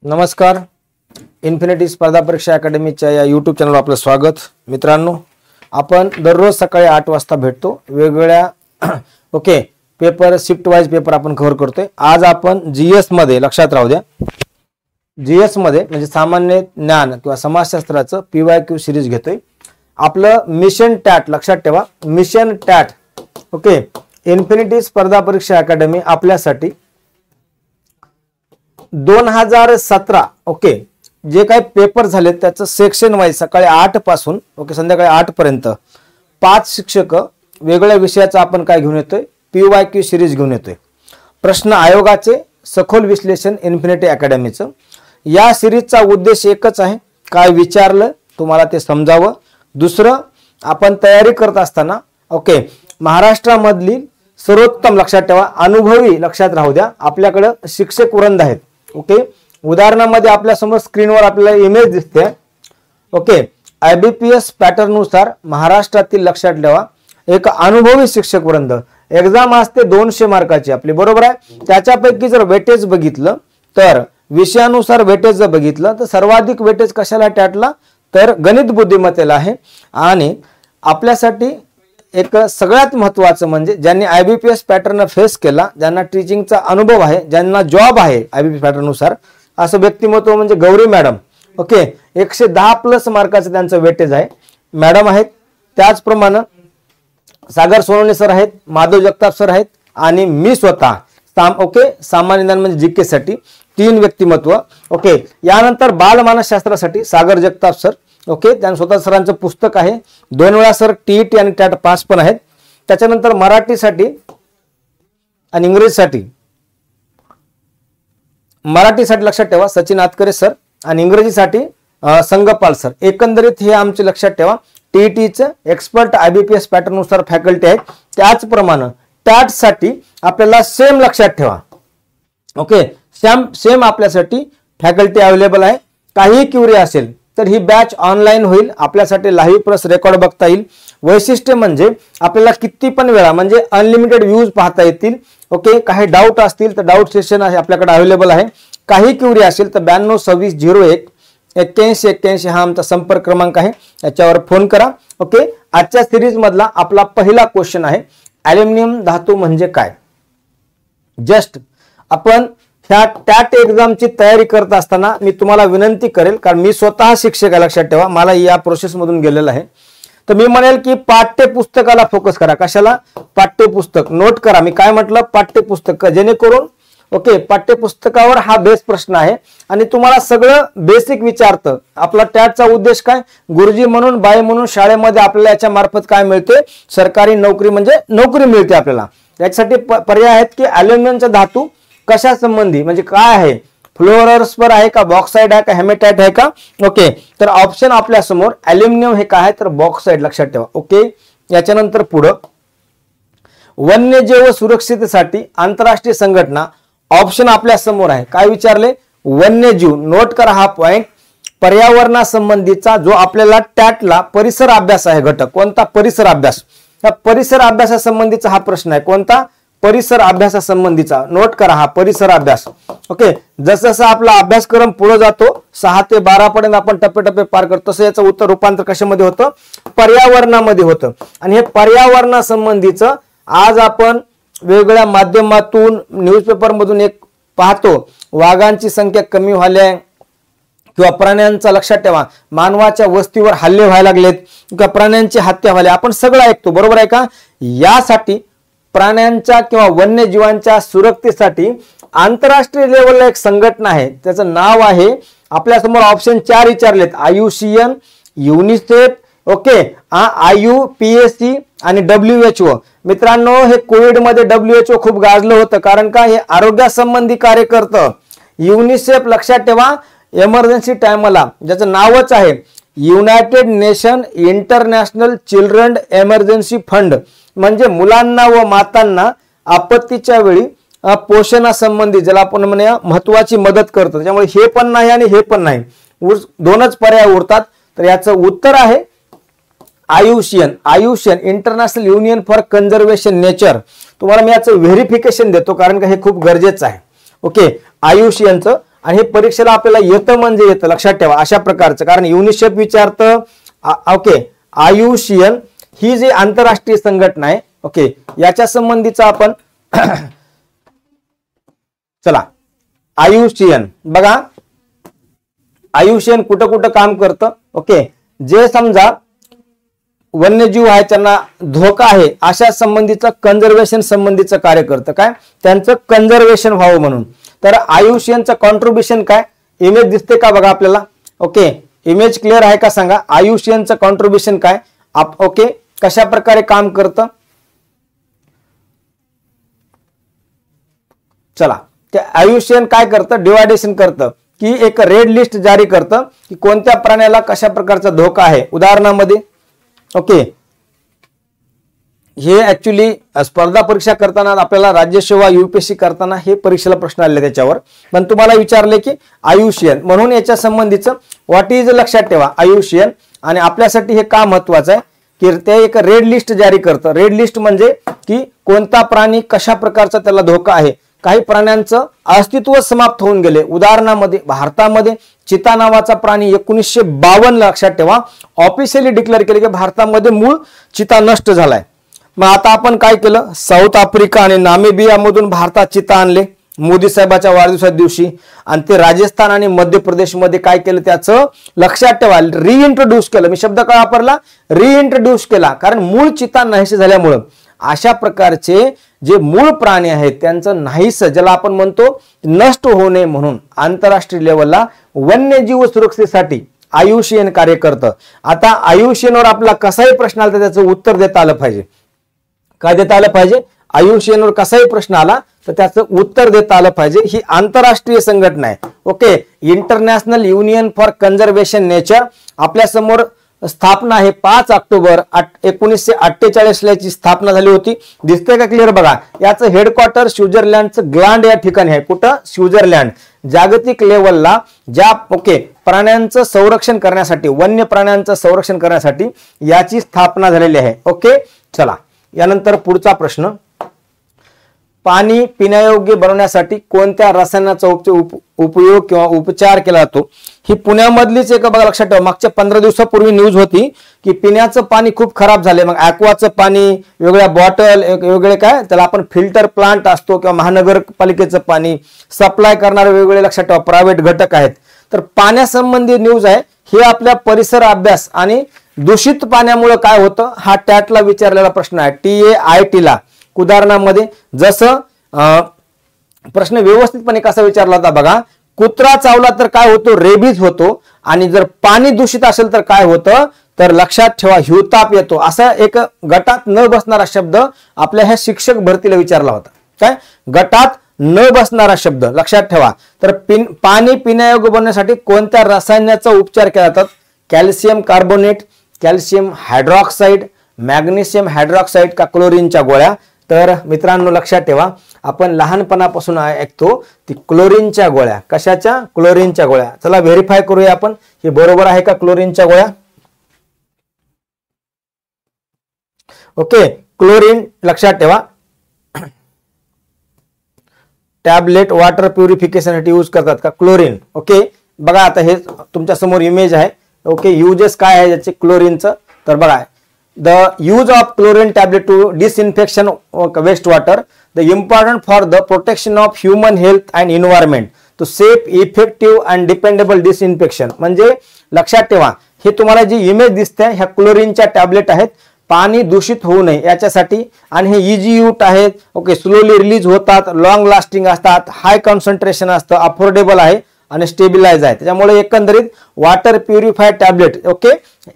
नमस्कार, इन्फिनिटी स्पर्धा परीक्षा अकॅडमीच्या या यूट्यूब चॅनलवर आपलं स्वागत. मित्रांनो, आपण दररोज सकाळी 8 वाजता भेटतो. वेगवेगळ्या पेपर शिफ्ट वाइज पेपर आपण कव्हर करतोय. आज आपण जीएस मध्ये, लक्षात राहू द्या, जीएस मध्ये म्हणजे सामान्य ज्ञान किंवा समाजशास्त्राचं PYQ सिरीज घेतोय. आपलं मिशन टॅट, लक्षात ठेवा, मिशन टॅट. इन्फिनिटी स्पर्धा परीक्षा अकॅडमी आपल्यासाठी 2017 जे काही पेपर झाले त्याचं सेक्शन वाईज सकाळी 8 पासून संध्याकाळी 8 पर्यंत 5 शिक्षक वेगळ्या विषयाचा आपण काय घेऊन येतोय, PYQ सिरीज घेऊन येतोय. प्रश्न आयोगाचे सखोल विश्लेषण इन्फिनिटी अकॅडमीचं. या सिरीजचा उद्देश एकच आहे, काय विचारलं तुम्हाला ते समजावं. दुसरं, आपण तयारी करत असताना महाराष्ट्रामधली सर्वोत्तम, लक्षात ठेवा, अनुभवी, लक्षात राहू द्या, आपल्याकडे शिक्षक वृंद आहेत. उदाहरणामध्ये आपल्या समोर स्क्रीनवर आपल्याला इमेज दिसते. IBPS पॅटर्न नुसार महाराष्ट्रातील, लक्षात ठेवा, एक अनुभवी शिक्षक वृंद. एक्झाम असते 200 मार्काची आपली, बरोबर आहे. त्याच्यापैकी जर वेटेज बघितलं तर विषयानुसार वेटेज जर बघितलं तर सर्वाधिक वेटेज कशाला टॅटला, तर गणित बुद्धिमत्तेला आहे. आणि आपल्यासाठी एक सगळ्यात महत्त्वाचं म्हणजे ज्यांनी IBPS पॅटर्न फेस केला, ज्यांना टीचिंगचा अनुभव आहे, ज्यांना जॉब आहे IBPS पॅटर्न नुसार, असं व्यक्तिमत्व म्हणजे गौरी मॅडम. 110+ मार्काचं त्यांचं वेटेज आहे. मॅडम आहेत. त्याचप्रमाणे सागर सोनवणे सर आहेत, माधव जगताप सर आहेत आणि मी स्वतः सामान्य ज्ञान म्हणजे GK साठी 3 व्यक्तिमत्व. यानंतर बालमानसशास्त्रासाठी सागर जगताप सर. त्यांनी स्वतः सरांचं पुस्तक आहे. 2 वेळा सर TET आणि टॅट पास पण आहेत. त्याच्यानंतर मराठीसाठी आणि मराठीसाठी लक्षात ठेवा सचिन आतकरे सर आणि इंग्रजीसाठी संगपाल सर. एकंदरीत हे आमचे, लक्षात ठेवा, TETचं एक्सपर्ट IBPS पॅटर्न नुसार फॅकल्टी आहेत. त्याचप्रमाणे टॅट साठी आपल्याला सेम, लक्षात ठेवा, सेम आपल्यासाठी फॅकल्टी अवेलेबल आहे. काही क्युरी असेल तर ही बॅच ऑनलाईन होईल. आपल्यासाठी लाईव्ह प्लस रेकॉर्ड बघता येईल. वैशिष्ट्य म्हणजे आपल्याला किती पण वेळा म्हणजे अनलिमिटेड व्ह्यूज पाहता येतील. काही डाऊट असतील तर डाऊट सेशन आहे आपल्याकडे अवेलेबल आहे. काही क्युरी असेल तर 92 26 01 81 81 हा आमचा संपर्क क्रमांक आहे, याच्यावर फोन करा. आजच्या सिरीज मधला आपला पहिला क्वेश्चन आहे, ॲल्युमिनियम धातू म्हणजे काय. जस्ट आपण ह्या टॅट एक्झामची तयारी करत असताना मी तुम्हाला विनंती करेल, कारण मी स्वतः शिक्षक आहे, लक्षात ठेवा, मला या प्रोसेस मधून गेलेलं आहे, तर मी म्हणेल की पाठ्यपुस्तकाला फोकस करा. कशाला, पाठ्यपुस्तक. नोट करा, मी काय म्हटलं, पाठ्यपुस्तक, जेणेकरून पाठ्यपुस्तकावर हा बेस प्रश्न आहे आणि तुम्हाला सगळं बेसिक विचारतं. आपला टॅटचा उद्देश काय, गुरुजी म्हणून, बाई म्हणून शाळेमध्ये आपल्याला याच्या मार्फत काय मिळते, सरकारी नोकरी म्हणजे नोकरी मिळते आपल्याला. याच्यासाठी पर्याय आहेत की ॲल्युमिनियमचा धातू कशा संबंधी म्हणजे काय आहे, फ्लोरोस्पर आहे का, बॉक्साइड आहे का, हेमेटाइट आहे का. तर ऑप्शन आपल्या समोर ॲल्युमिनियम हे काय आहे तर बॉक्साइड, लक्षात ठेवा. याच्यानंतर पुढं वन्यजीव सुरक्षिततेसाठी आंतरराष्ट्रीय संघटना, ऑप्शन आपल्या समोर आहे. काय विचारले, वन्यजीव. नोट करा हा पॉइंट. पर्यावरणासंबंधीचा जो आपल्याला टॅटला परिसर अभ्यास आहे घटक, कोणता, परिसर अभ्यास. त्या परिसर अभ्यासासंबंधीचा हा प्रश्न आहे. कोणता, परिसर अभ्यासासंबंधीचा. नोट करा हा परिसर अभ्यास. जसं आपला अभ्यासक्रम पुढे जातो 6 ते 12 पर्यंत आपण टप्पे पार करतो, तसं याचं उत्तर रूपांतर कशामध्ये होतं, पर्यावरणामध्ये होतं. आणि हे पर्यावरणासंबंधीचं आज आपण वेगवेगळ्या माध्यमातून, न्यूजपेपर मधून एक पाहतो, वाघांची संख्या कमी व्हायला किंवा प्राण्यांचा, लक्षात ठेवा, मानवाच्या वस्तीवर हल्ले व्हायला लागलेत किंवा प्राण्यांची हत्या व्हायला, आपण सगळं ऐकतो, बरोबर आहे का. यासाठी प्राण्यांच्या किंवा वन्यजीवांच्या सुरक्षेसाठी आंतरराष्ट्रीय लेवलला एक संघटना आहे, त्याचं नाव आहे, आपल्या समोर ऑप्शन 4 विचारलेत, IUCN, युनिसेफ, IUPAC आणि WHO. मित्रांनो, हे कोविड मध्ये WHO खूप गाजलं होतं, कारण का, हे आरोग्यासंबंधी कार्य करतं. युनिसेफ, लक्षात ठेवा, इमर्जन्सी टाइमला, ज्याचं नावच आहे United nation international children emergency fund, म्हणजे मुलांना व मातांना आपत्तीच्या वेळी पोषणासंबंधी, ज्याला आपण म्हणूया महत्वाची मदत करतं. त्यामुळे हे पण नाही आणि हे पण नाही, दोनच पर्याय उरतात. तर याचं उत्तर आहे IUCN, international union for conservation nature. तुम्हाला मी याचं व्हेरिफिकेशन देतो, कारण का हे खूप गरजेचं आहे. ओके आयुष्यनचं, आणि हे परीक्षेला आपल्याला येतं म्हणजे येतं, लक्षात ठेवा अशा प्रकारचं, कारण युनिसेफ विचारतं. ओके आयुष्यन ही जी आंतरराष्ट्रीय संघटना आहे, ओके याच्या संबंधीचा आपण चला आयुष्यन बघा, आयुष्यन कुठं कुठं काम करतं. ओके जे समजा वन्यजीव आहे त्यांना धोका आहे अशा संबंधीचं कन्झर्वेशन संबंधीचं कार्य करतं, काय त्यांचं कन्झर्वेशन व्हावं म्हणून. तर आयुष्यनचं कॉन्ट्रीब्युशन काय, इमेज दिसते का बघा आपल्याला. ओके इमेज क्लिअर आहे का सांगा, आयुष्यनचं कॉन्ट्रीब्युशन काय, ओके कशा प्रकारे काम करतं. चला ते आयुष्यन काय करतं, डिवायडेशन करतं की एक रेड लिस्ट जारी करतं की कोणत्या प्राण्याला कशा प्रकारचा धोका आहे. उदाहरणामध्ये ओके हे ऍक्च्युली स्पर्धा परीक्षा करताना आपल्याला राज्यसेवा यूपीएससी करताना हे परीक्षेला प्रश्न आले त्याच्यावर, पण तुम्हाला विचारले की आयुष्यन, म्हणून याच्या संबंधीचं व्हॉट इज लक्षात ठेवा आयुष्यन. आणि आपल्यासाठी हे का महत्वाचं आहे की ते एक रेड लिस्ट जारी करतं. रेड लिस्ट म्हणजे की कोणता प्राणी कशा प्रकारचा त्याला धोका आहे. काही प्राण्यांचं अस्तित्व समाप्त होऊन गेले. उदाहरणामध्ये भारतामध्ये चिता नावाचा प्राणी 1952 लक्षात ठेवा ऑफिशियली डिक्लेअर केले की भारतामध्ये मूळ चिता नष्ट झालाय. मग आता आपण काय केलं, साऊथ आफ्रिका आणि नामिबिया मधून भारतात चिता आणले मोदी साहेबाच्या वाढदिवसा दिवशी, आणि ते राजस्थान आणि मध्य प्रदेशमध्ये काय केलं त्याचं लक्षात ठेवा रिइंट्रोड्यूस केलं. मी शब्द काय वापरला, रिइंट्रोड्यूस केला, कारण मूळ चिता नाहीसे झाल्यामुळं अशा प्रकारचे जे मूळ प्राणी आहेत त्यांचं नाहीस, ज्याला आपण म्हणतो नष्ट होऊ नये म्हणून आंतरराष्ट्रीय लेवलला वन्यजीव सुरक्षेसाठी आयुष्यन कार्य करतं. आता आयुष्यनवर आपला कसाही प्रश्न आला तर त्याचं उत्तर देता आलं पाहिजे. काय देता आलं पाहिजे, आयुष्यनवर कसाही प्रश्न आला तर त्याचं उत्तर देता आलं पाहिजे. ही आंतरराष्ट्रीय संघटना आहे. Okay international union for conservation nature आपल्या समोर स्थापना आहे 5 ऑक्टोबर 1948 ला याची स्थापना झाली होती. दिसतंय का क्लिअर बघा, याचं हेडक्वार्टर स्वित्झर्लंडचं ग्लांड या ठिकाणी आहे. कुठं, स्वित्झर्लंड. जागतिक लेवलला ज्या प्राण्यांचं संरक्षण करण्यासाठी, वन्य प्राण्यांचं संरक्षण करण्यासाठी याची स्थापना झालेली आहे. ओके चला यानंतर पुढचा प्रश्न, पाणी पिण्यायोग्य बनवण्यासाठी कोणत्या रसायनाचा उपयोग किंवा उपचार केला जातो. ही पुण्यामधलीच एक बघा लक्षात ठेवा, मागच्या 15 दिवसापूर्वी न्यूज होती की पिण्याचं पाणी खूप खराब झाले. मग ॲक्वाचं पाणी, वेगळ्या बॉटल, वेगळे काय त्याला आपण फिल्टर प्लांट असतो किंवा महानगरपालिकेचं पाणी सप्लाय करणारे वेगवेगळे लक्षात ठेवा प्रायव्हेट घटक आहेत. तर पाण्यासंबंधी न्यूज आहे. हे आपल्या परिसर अभ्यास आणि दूषित पाण्यामुळे काय होतं हा टॅटला विचारलेला प्रश्न आहे, TAIT ला. उदाहरणामध्ये जसं प्रश्न व्यवस्थितपणे कसा विचारला होता बघा, कुत्रा चावला तर काय होतो, रेबीज होतो, आणि जर पाणी दूषित असेल तर काय होतं, तर लक्षात ठेवा हिवताप येतो. असा एक गटात न बसणारा शब्द आपल्या ह्या शिक्षक भरतीला विचारला होता. काय गटात न बसणारा शब्द लक्षात ठेवा. तर पाणी पिण्यायोग्य बनवण्यासाठी कोणत्या रसायनाचा उपचार केला जातात, calcium carbonate, calcium hydroxide, magnesium hydroxide का क्लोरीनच्या गोळ्या. तर मित्रांनो लक्षात ठेवा आपण लहानपणापासून ऐकतो ती क्लोरीनच्या गोळ्या. कशाच्या, क्लोरीनच्या गोळ्या. चला व्हेरीफाय करूया आपण हे बरोबर आहे का क्लोरीनच्या गोळ्या. ओके क्लोरीन लक्षात ठेवा टॅबलेट वॉटर प्युरिफिकेशनसाठी यूज करतात का क्लोरीन. ओके बघा आता हे तुमच्या समोर इमेज आहे. ओके युजेस काय आहे याचे क्लोरीनचं, तर बघा the use of chlorine tablet to disinfection waste water, the important for the protection of human health and environment to safe, effective and dependable disinfection. म्हणजे लक्षात ठेवा हे तुम्हाला जी इमेज दिसते ह्या क्लोरीनच्या टॅबलेट आहेत पाणी दूषित होऊ नये याच्यासाठी, आणि हे इजी यूट आहेत. ओके स्लोली रिलीज होतात, लॉंग लास्टिंग असतात, हाय कॉन्सन्ट्रेशन असतं, अफोर्डेबल आहे आणि स्टेबिलाइज आहे. त्याच्यामुळे एकंदरीत वॉटर प्युरिफाय टॅबलेट ओके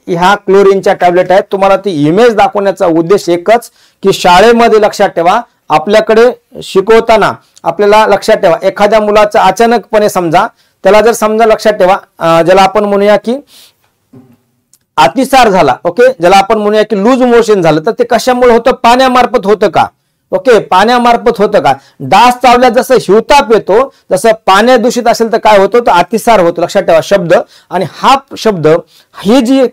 ह्या क्लोरीनच्या टॅबलेट आहेत. तुम्हाला ती इमेज दाखवण्याचा उद्देश एकच की शाळेमध्ये लक्षात ठेवा आपल्याकडे शिकवताना आपल्याला लक्षात ठेवा एखाद्या मुलाचं अचानकपणे समजा त्याला जर समजा लक्षात ठेवा ज्याला आपण म्हणूया की अतिसार झाला, ओके ज्याला आपण म्हणूया की लूज मोशन झालं, तर ते कशामुळे होतं, पाण्यामार्फत होतं का. ओके पाण्यामार्फत होतं का. डास चावल्यास जसं हिवताप येतो तसं पाण्या दूषित असेल तर काय होतं, तर अतिसार होतो. लक्षात ठेवा शब्द, आणि हा शब्द ही जी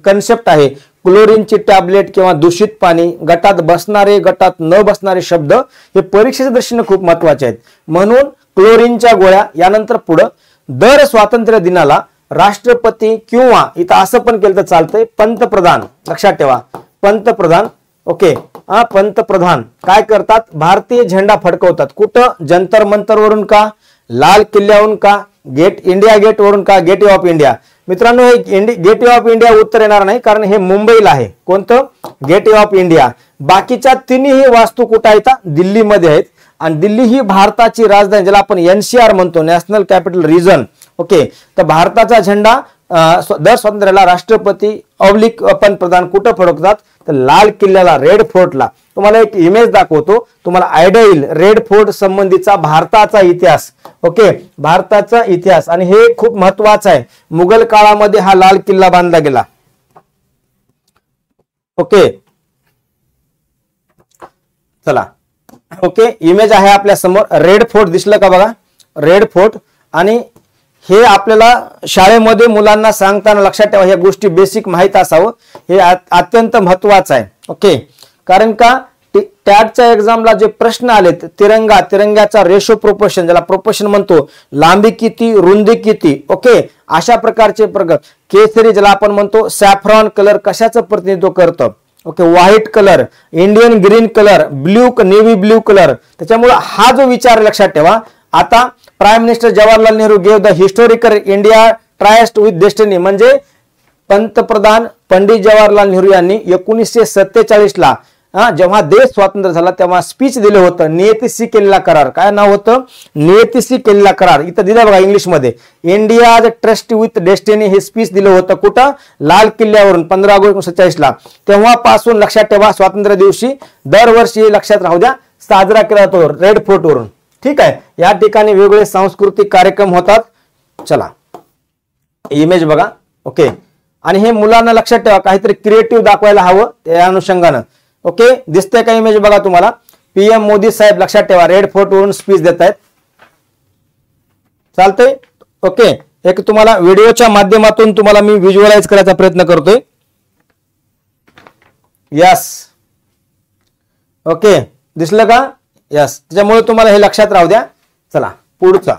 कन्सेप्ट आहे क्लोरीनची टॅबलेट किंवा दूषित पाणी, गटात बसणारे गटात न बसणारे शब्द हे परीक्षेच्या दृष्टीने खूप महत्वाचे आहेत. म्हणून क्लोरीनच्या गोळ्या. यानंतर पुढं दर स्वातंत्र्य दिनाला राष्ट्रपती किंवा इथं असं पण केलं तर चालतंय पंतप्रधान, लक्षात ठेवा पंतप्रधान. ओके, पंतप्रधान काय करतात, भारतीय झेंडा फडकवतात. कुठं, जंतर मंतर वरून का, लाल किल्ल्यावरून का, इंडिया गेट वरून का, गेट ऑफ इंडिया. मित्रांनो हे गेट ऑफ इंडिया उत्तर येणार नाही, कारण हे मुंबईला आहे. कोणतं, गेट ऑफ इंडिया. बाकीच्या तिन्ही वास्तू कुठं आहेत, दिल्लीमध्ये आहेत. आणि दिल्ली ही भारताची राजधानी, ज्याला आपण NCR म्हणतो, नॅशनल कॅपिटल रिजन. ओके, तर भारताचा झेंडा दर स्वातंत्र्याला राष्ट्रपती पंतप्रधान कुठं फडकतात, तर लाल किल्ल्याला, रेड फोर्टला. तुम्हाला एक इमेज दाखवतो, तुम्हाला आयडिया येईल रेड फोर्ट संबंधीचा भारताचा इतिहास. ओके, भारताचा इतिहास, आणि हे खूप महत्वाचं आहे. मुघल काळामध्ये हा लाल किल्ला बांधला गेला. ओके, चला. ओके, इमेज आहे आपल्या समोर, रेड फोर्ट दिसलं का बघा, रेड फोर्ट. आणि हे आपल्याला शाळेमध्ये मुलांना सांगताना लक्षात ठेवा, ह्या गोष्टी बेसिक माहित असावं, हे अत्यंत महत्वाचं आहे. ओके, कारण का टॅटच्या एक्झामला जे प्रश्न आलेत, तिरंग्याचा रेशो प्रोपोर्शन, ज्याला प्रोपोर्शन म्हणतो, लांबी किती, रुंदी किती. ओके, अशा प्रकारचे प्रकार. केसरी, ज्याला आपण म्हणतो सॅफ्रॉन कलर, कशाचं प्रतिनिधित्व करतं. Okay, white colour, Indian green colour, blue, navy blue colour. त्याच्यामुळे हा जो विचार लक्षात ठेवा. आता prime minister Jawaharlal Nehru gave the historical India tryst with destiny, म्हणजे पंतप्रधान पंडित जवाहरलाल नेहरू यांनी 1947 ला जेव्हा देश स्वातंत्र्य झाला तेव्हा स्पीच दिलं होतं, नियतीशी केलेला करार. काय नाव होतं, नियतीशी केलेला करार. इथं दिलं बघा इंग्लिश मध्ये, इंडिया ट्रस्ट विथ डेस्टिनी, हे स्पीच दिलं होतं. कुठं, लाल किल्ल्यावरून 15 ऑगस्ट 1947 ला. तेव्हापासून लक्षात ठेवा, स्वातंत्र्य दिवशी दरवर्षी लक्षात राहू द्या साजरा केला जातो रेड फोर्ट वरून. ठीक आहे, या ठिकाणी वेगवेगळे सांस्कृतिक कार्यक्रम होतात. चला, इमेज बघा. ओके, आणि हे मुलांना लक्षात ठेवा, काहीतरी क्रिएटिव्ह दाखवायला हवं त्या अनुषंगानं. ओके, दिसतंय का इमेज बघा तुम्हाला, PM मोदी साहेब लक्षात ठेवा रेड फोर्ट वरून स्पीच देत आहेत. चालतंय. ओके, एक तुम्हाला व्हिडिओच्या माध्यमातून तुम्हाला मी व्हिज्युअलाइज करायचा प्रयत्न करतोय. यस, ओके, दिसलं का, यस. त्याच्यामुळे तुम्हाला हे लक्षात राहू द्या. चला पुढचा,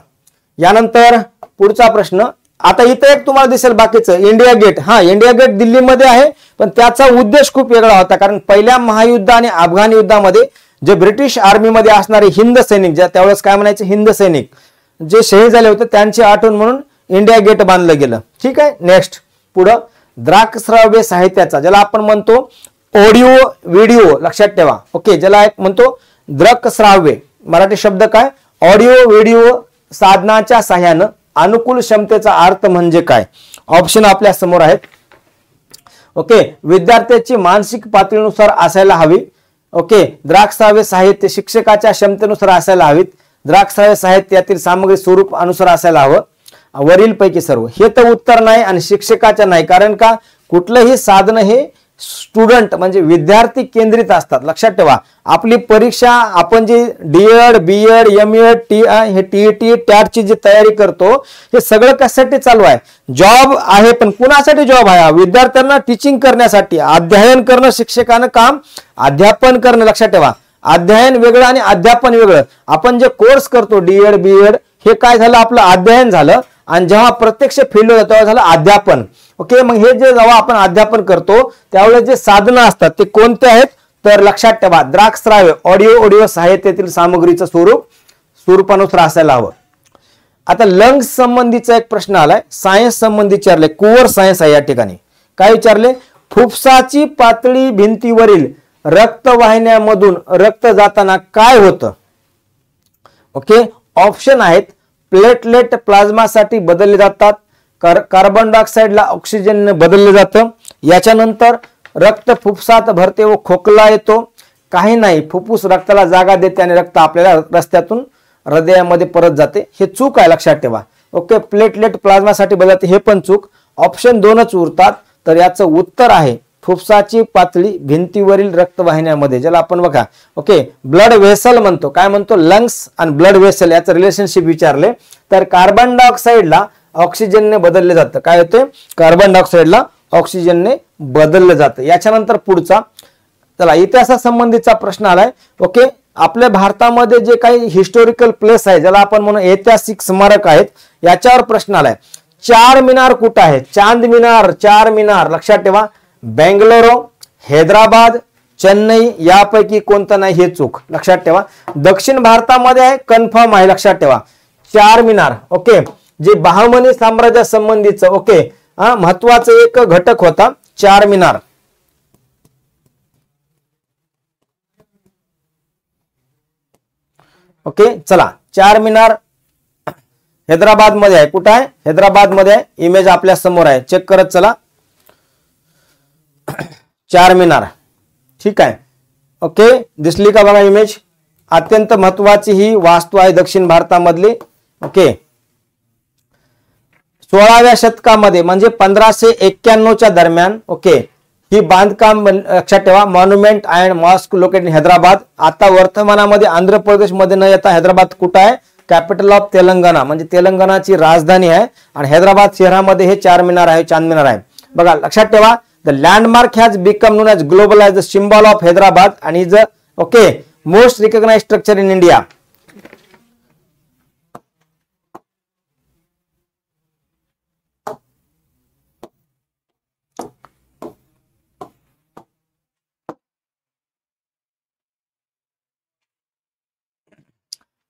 यानंतर पुढचा प्रश्न. आता इथे एक तुम्हाला दिसेल बाकीचं, इंडिया गेट. हा, इंडिया गेट दिल्लीमध्ये आहे, पण त्याचा उद्देश खूप वेगळा होता. कारण पहिल्या महायुद्ध आणि अफगाण युद्धामध्ये जे ब्रिटिश आर्मीमध्ये असणारे हिंद सैनिक, ज्या त्यावेळेस काय म्हणायचे, हिंद सैनिक जे शहीद झाले होते, त्यांची आठवण म्हणून इंडिया गेट बांधलं गेलं. ठीक आहे, नेक्स्ट पुढं, दृकश्राव्य साहित्याचा, ज्याला आपण म्हणतो ऑडिओ व्हिडिओ, लक्षात ठेवा. ओके, ज्याला एक म्हणतो दृकश्राव्य, मराठी शब्द काय, ऑडिओ व्हिडिओ साधनाच्या सहाय्यानं अनुकूल क्षमतेचा अर्थ म्हणजे काय. ऑप्शन आपल्या समोर आहेत. ओके, विद्यार्थ्याची मानसिक पातळीनुसार असायला हवी. ओके, दृकश्राव्य साहित्य शिक्षकाच्या क्षमतेनुसार असायला हवीत. दृकश्राव्य साहित्यातील सामग्री स्वरूप अनुसार असायला हवं. वरील पैकी सर्व. हे तर उत्तर नाही आणि शिक्षकाच्या नाही, कारण का कुठलंही साधन हे स्टुडंट म्हणजे विद्यार्थी केंद्रित असतात. लक्षात ठेवा, आपली परीक्षा आपण जी DED, BEd, MEd, हे TET, टॅटची जी तयारी करतो, हे सगळं कशासाठी चालू आहे, जॉब आहे. पण कुणासाठी जॉब आहे, विद्यार्थ्यांना टीचिंग करण्यासाठी, अध्ययन करणं. शिक्षकानं काम अध्यापन करणं. लक्षात ठेवा, अध्ययन वेगळं आणि अध्यापन वेगळं. आपण जे कोर्स करतो DED, BEd, हे काय झालं, आपलं अध्ययन झालं, आणि जेव्हा प्रत्यक्ष फील्ड होतं तेव्हा झालं अध्यापन. ओके, मग हे जे जेव्हा आपण अध्यापन करतो त्यावेळेस जे साधनं असतात ते कोणते आहेत, तर लक्षात ठेवा दृकश्राव्य ऑडिओ साहित्यातील सामग्रीचं स्वरूपानुसार असायला हवं. आता लंग्स संबंधीचा एक प्रश्न आलाय, सायन्स संबंधी विचारले, कोअर सायन्स आहे. या ठिकाणी काय विचारले, फुफ्साची पातळी भिंतीवरील रक्तवाहिन्यामधून रक्त जाताना काय होतं. ओके, ऑप्शन आहेत, प्लेटलेट प्लाझ्मासाठी बदलले जातात, कार्बन डायऑक्साइडला ऑक्सिजन बदलले जातं, याच्यानंतर रक्त फुफ्सात भरते व खोकला येतो, काही नाही, फुफ्फुस रक्ताला जागा देते आणि रक्त आपल्याला रस्त्यातून हृदयामध्ये परत जाते. हे चूक आहे, लक्षात ठेवा. ओके, प्लेटलेट प्लाझ्मासाठी बदलते, हे पण चूक. ऑप्शन 2च उरतात. तर याचं उत्तर आहे फुफ्साची पातळी भिंतीवरील रक्तवाहिन्यामध्ये, ज्याला आपण बघा ओके ब्लड व्हेसल म्हणतो. काय म्हणतो, लंग्स आणि ब्लड व्हेसल याचं रिलेशनशिप विचारले तर कार्बन डायऑक्साइडला ऑक्सिजनने बदलले जातं. काय होते, कार्बन डायऑक्साइडला ऑक्सिजनने बदललं जातं. याच्यानंतर पुढचा, चला इतिहासासंबंधीचा प्रश्न आलाय. ओके, आपल्या भारतामध्ये जे काही हिस्टोरिकल प्लेस आहे, ज्याला आपण म्हणू ऐतिहासिक स्मारक आहेत, याच्यावर प्रश्न आलाय. चार मिनार कुठं आहे? चांद मिनार, चार मिनार लक्षात ठेवा. बेंगलोर, हैदराबाद, चेन्नई यापैकी कोणतं नाही हे चूक लक्षात ठेवा. दक्षिण भारतामध्ये आहे, कन्फर्म आहे लक्षात ठेवा. चार मिनार ओके, जे बहामनी साम्राज्या संबंधीचं ओके महत्वाचं एक घटक होता चार मिनार. ओके चला, चार मिनार हैदराबाद मध्ये आहे. कुठं आहे? हैदराबाद मध्ये आहे. इमेज आपल्या समोर आहे, चेक करत चला. चार मिनार ठीक आहे. ओके दिसली का बघा इमेज. अत्यंत महत्वाची ही वास्तू आहे दक्षिण भारतामधली. ओके 16व्या शतकामध्ये म्हणजे 1591च्या दरम्यान ओके ही बांधकाम लक्षात ठेवा. Monument and mosque located in Hyderabad. आता वर्तमानामध्ये आंध्र प्रदेश मध्ये न येता हैदराबाद कुठं आहे? कॅपिटल ऑफ तेलंगणा, म्हणजे तेलंगणाची राजधानी आहे. आणि हैदराबाद शहरामध्ये हे चार मिनार आहे, चांद मिनार आहे. बघा लक्षात ठेवा. The landmark has become known as global as the symbol of Hyderabad आणि is okay most recognised structure in India.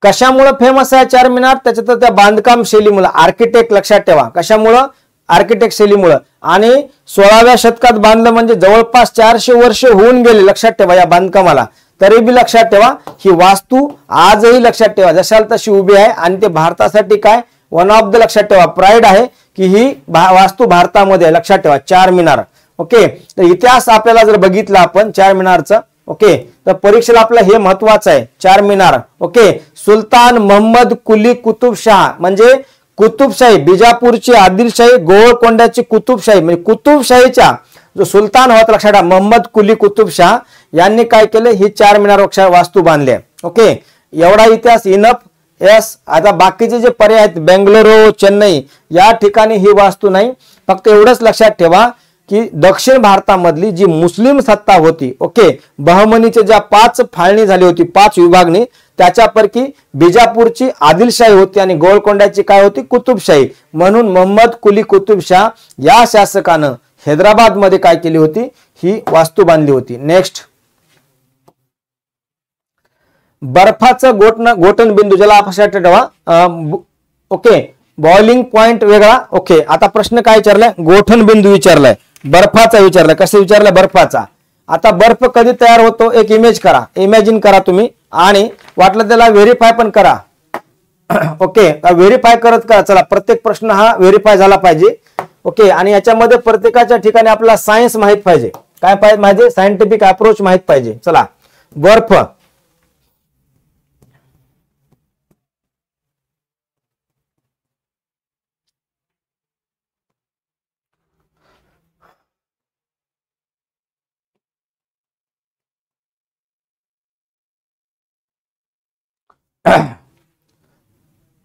कशामुळे फेमस आहे चार मिनार? त्याच्यात त्या बांधकाम शैलीमुळे, आर्किटेक्ट लक्षात ठेवा. कशामुळं? आर्किटेक्ट शैलीमुळे. आणि 16व्या शतकात बांधलं म्हणजे जवळपास 400 वर्ष होऊन गेले लक्षात ठेवा या बांधकामाला. तरी बी लक्षात ठेवा ही वास्तू आजही लक्षात ठेवा जशाल तशी उभी आहे. आणि ते भारतासाठी काय वन ऑफ द लक्षात ठेवा प्राईड आहे की ही वास्तू भारतामध्ये आहे लक्षात ठेवा. चार मिनार ओके. तर इतिहास आपल्याला जर बघितला आपण चार मिनारचा ओके तर परीक्षेला आपलं हे महत्वाचं आहे चार मिनार. ओके सुलतान मोहम्मद कुली कुतुबशाह म्हणजे कुतुबशाही, बिजापूरची आदिलशाही, गोळकोंड्याची कुतुबशाही म्हणजे कुतुबशाहीचा जो सुलतान होता लक्षात ठेवा मोहम्मद कुली कुतुबशाह यांनी काय केलं? ही चार मिनार वास्तू बांधली. ओके एवढा इतिहास इनफ. यस आता बाकीचे जे पर्याय आहेत बेंगलोर, चेन्नई या ठिकाणी ही वास्तू नाही. फक्त एवढंच लक्षात ठेवा की दक्षिण भारतामधली जी मुस्लिम सत्ता होती ओके बहमनीचे ज्या 5 फाळणी झाली होती, 5 विभागणी, त्याच्यापैकी बिजापूरची आदिलशाही होती आणि गोळकोंड्याची काय होती? कुतुबशाही. म्हणून मोहम्मद कुली कुतुबशाह या शासकानं हैदराबाद मध्ये काय केली होती? ही वास्तू बांधली होती. नेक्स्ट बर्फाचं गोठण बिंदू ज्याला आपण ठेवा ओके बॉइलिंग पॉइंट वेगळा. ओके आता प्रश्न काय विचारलाय? गोठण बिंदू विचारलाय, बर्फाचा विचारलाय. कसं विचारलाय? बर्फाचा. आता बर्फ कधी तयार होतो? एक इमेज करा, इमॅजिन करा तुम्ही आणि वाटलं त्याला व्हेरीफाय पण करा. ओके व्हेरीफाय करत करा. चला प्रत्येक प्रश्न हा व्हेरीफाय झाला पाहिजे. ओके आणि याच्यामध्ये प्रत्येकाच्या ठिकाणी आपल्याला सायन्स माहित पाहिजे. काय पाहिजे? माहिती सायंटिफिक अप्रोच माहित पाहिजे. चला बर्फ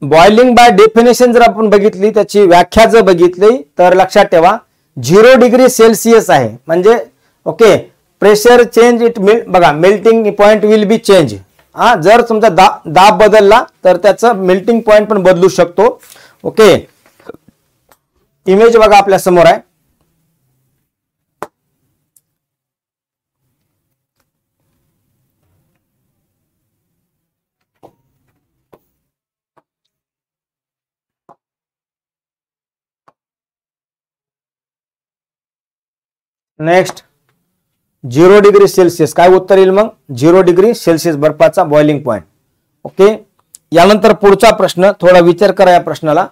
बॉइलिंग बाय डेफिनेशन जर आपण बघितली त्याची व्याख्या जर बघितली तर लक्षात ठेवा 0 डिग्री सेल्सिअस आहे म्हणजे ओके प्रेशर चेंज इट बघा melting point will be change. जर तुमचा दाब बदलला तर त्याचं मेल्टिंग पॉइंट पण बदलू शकतो. ओके इमेज बघा आपल्या समोर आहे. नेक्स्ट 0 डिग्री सेल्सिअस काय उत्तर येईल मग? 0 डिग्री सेल्सिअस बर्फाचा बॉइलिंग पॉइंट. ओके यानंतर पुढचा प्रश्न थोडा विचार करा या प्रश्नाला.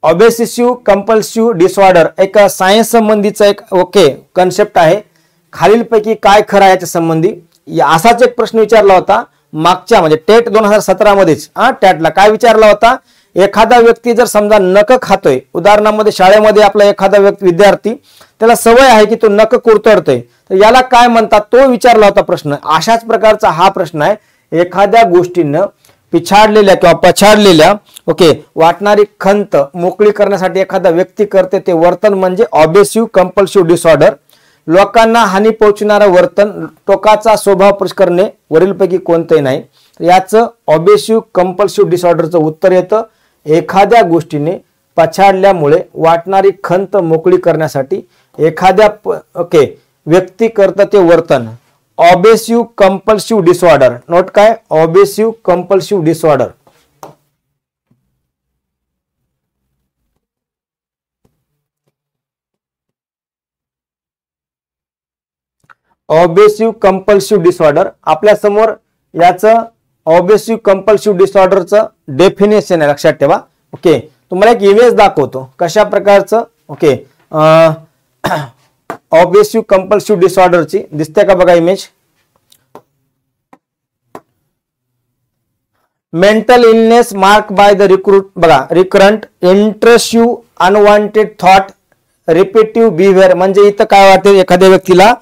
ऑब्सेसिव्ह कंपल्सिव्ह डिसऑर्डर एक सायन्स संबंधीचा एक ओके कन्सेप्ट आहे. खालीलपैकी काय खरं आहे याच्या संबंधी असाच एक प्रश्न विचारला होता मागच्या म्हणजे टेट 2017 मध्येच. टॅटला काय विचारला होता? एखादा व्यक्ती जर समजा नख खातोय, उदाहरणामध्ये शाळेमध्ये आपला एखादा विद्यार्थी त्याला सवय आहे की तो नख कुरतडतोय तर याला काय म्हणतात? तो विचारला होता प्रश्न. अशाच प्रकारचा हा प्रश्न आहे. एखाद्या गोष्टीनं पिछाडलेल्या किंवा पछाडलेल्या ओके वाटणारी खंत मोकळी करण्यासाठी एखादा व्यक्ती करते ते वर्तन म्हणजे ऑब्सेसिव्ह कंपल्सिव्ह डिसऑर्डर. लोकांना हानी पोहोचणारं वर्तन, टोकाचा स्वभाव करणे वरीलपैकी कोणतेही नाही. याचं ऑब्सेसिव्ह कंपल्सिव्ह डिसऑर्डरचं उत्तर येतं एखाद्या गोष्टीने पछाडल्यामुळे वाटणारी खंत मोकळी करण्यासाठी एखाद्या व्यक्ती करतं ते वर्तन. Obsessive compulsive disorder. नोट काय? Obsessive compulsive disorder. Obsessive compulsive disorder आपल्या समोर याचं ऑब्सेसिव्ह कंपल्सिव्ह डिसऑर्डरचं डेफिनेशन आहे, लक्षात ठेवा. ओके, तुम्हाला एक इमेज दाखवतो कशा प्रकारचं. ओके, ऑब्सेसिव्ह कंपल्सिव्ह डिसऑर्डरची दिसते का बघा image. Mental illness mark by the recurrent intrusive unwanted thought repetitive behaviour. म्हणजे इथं काय वाटते, एखाद्या व्यक्तीला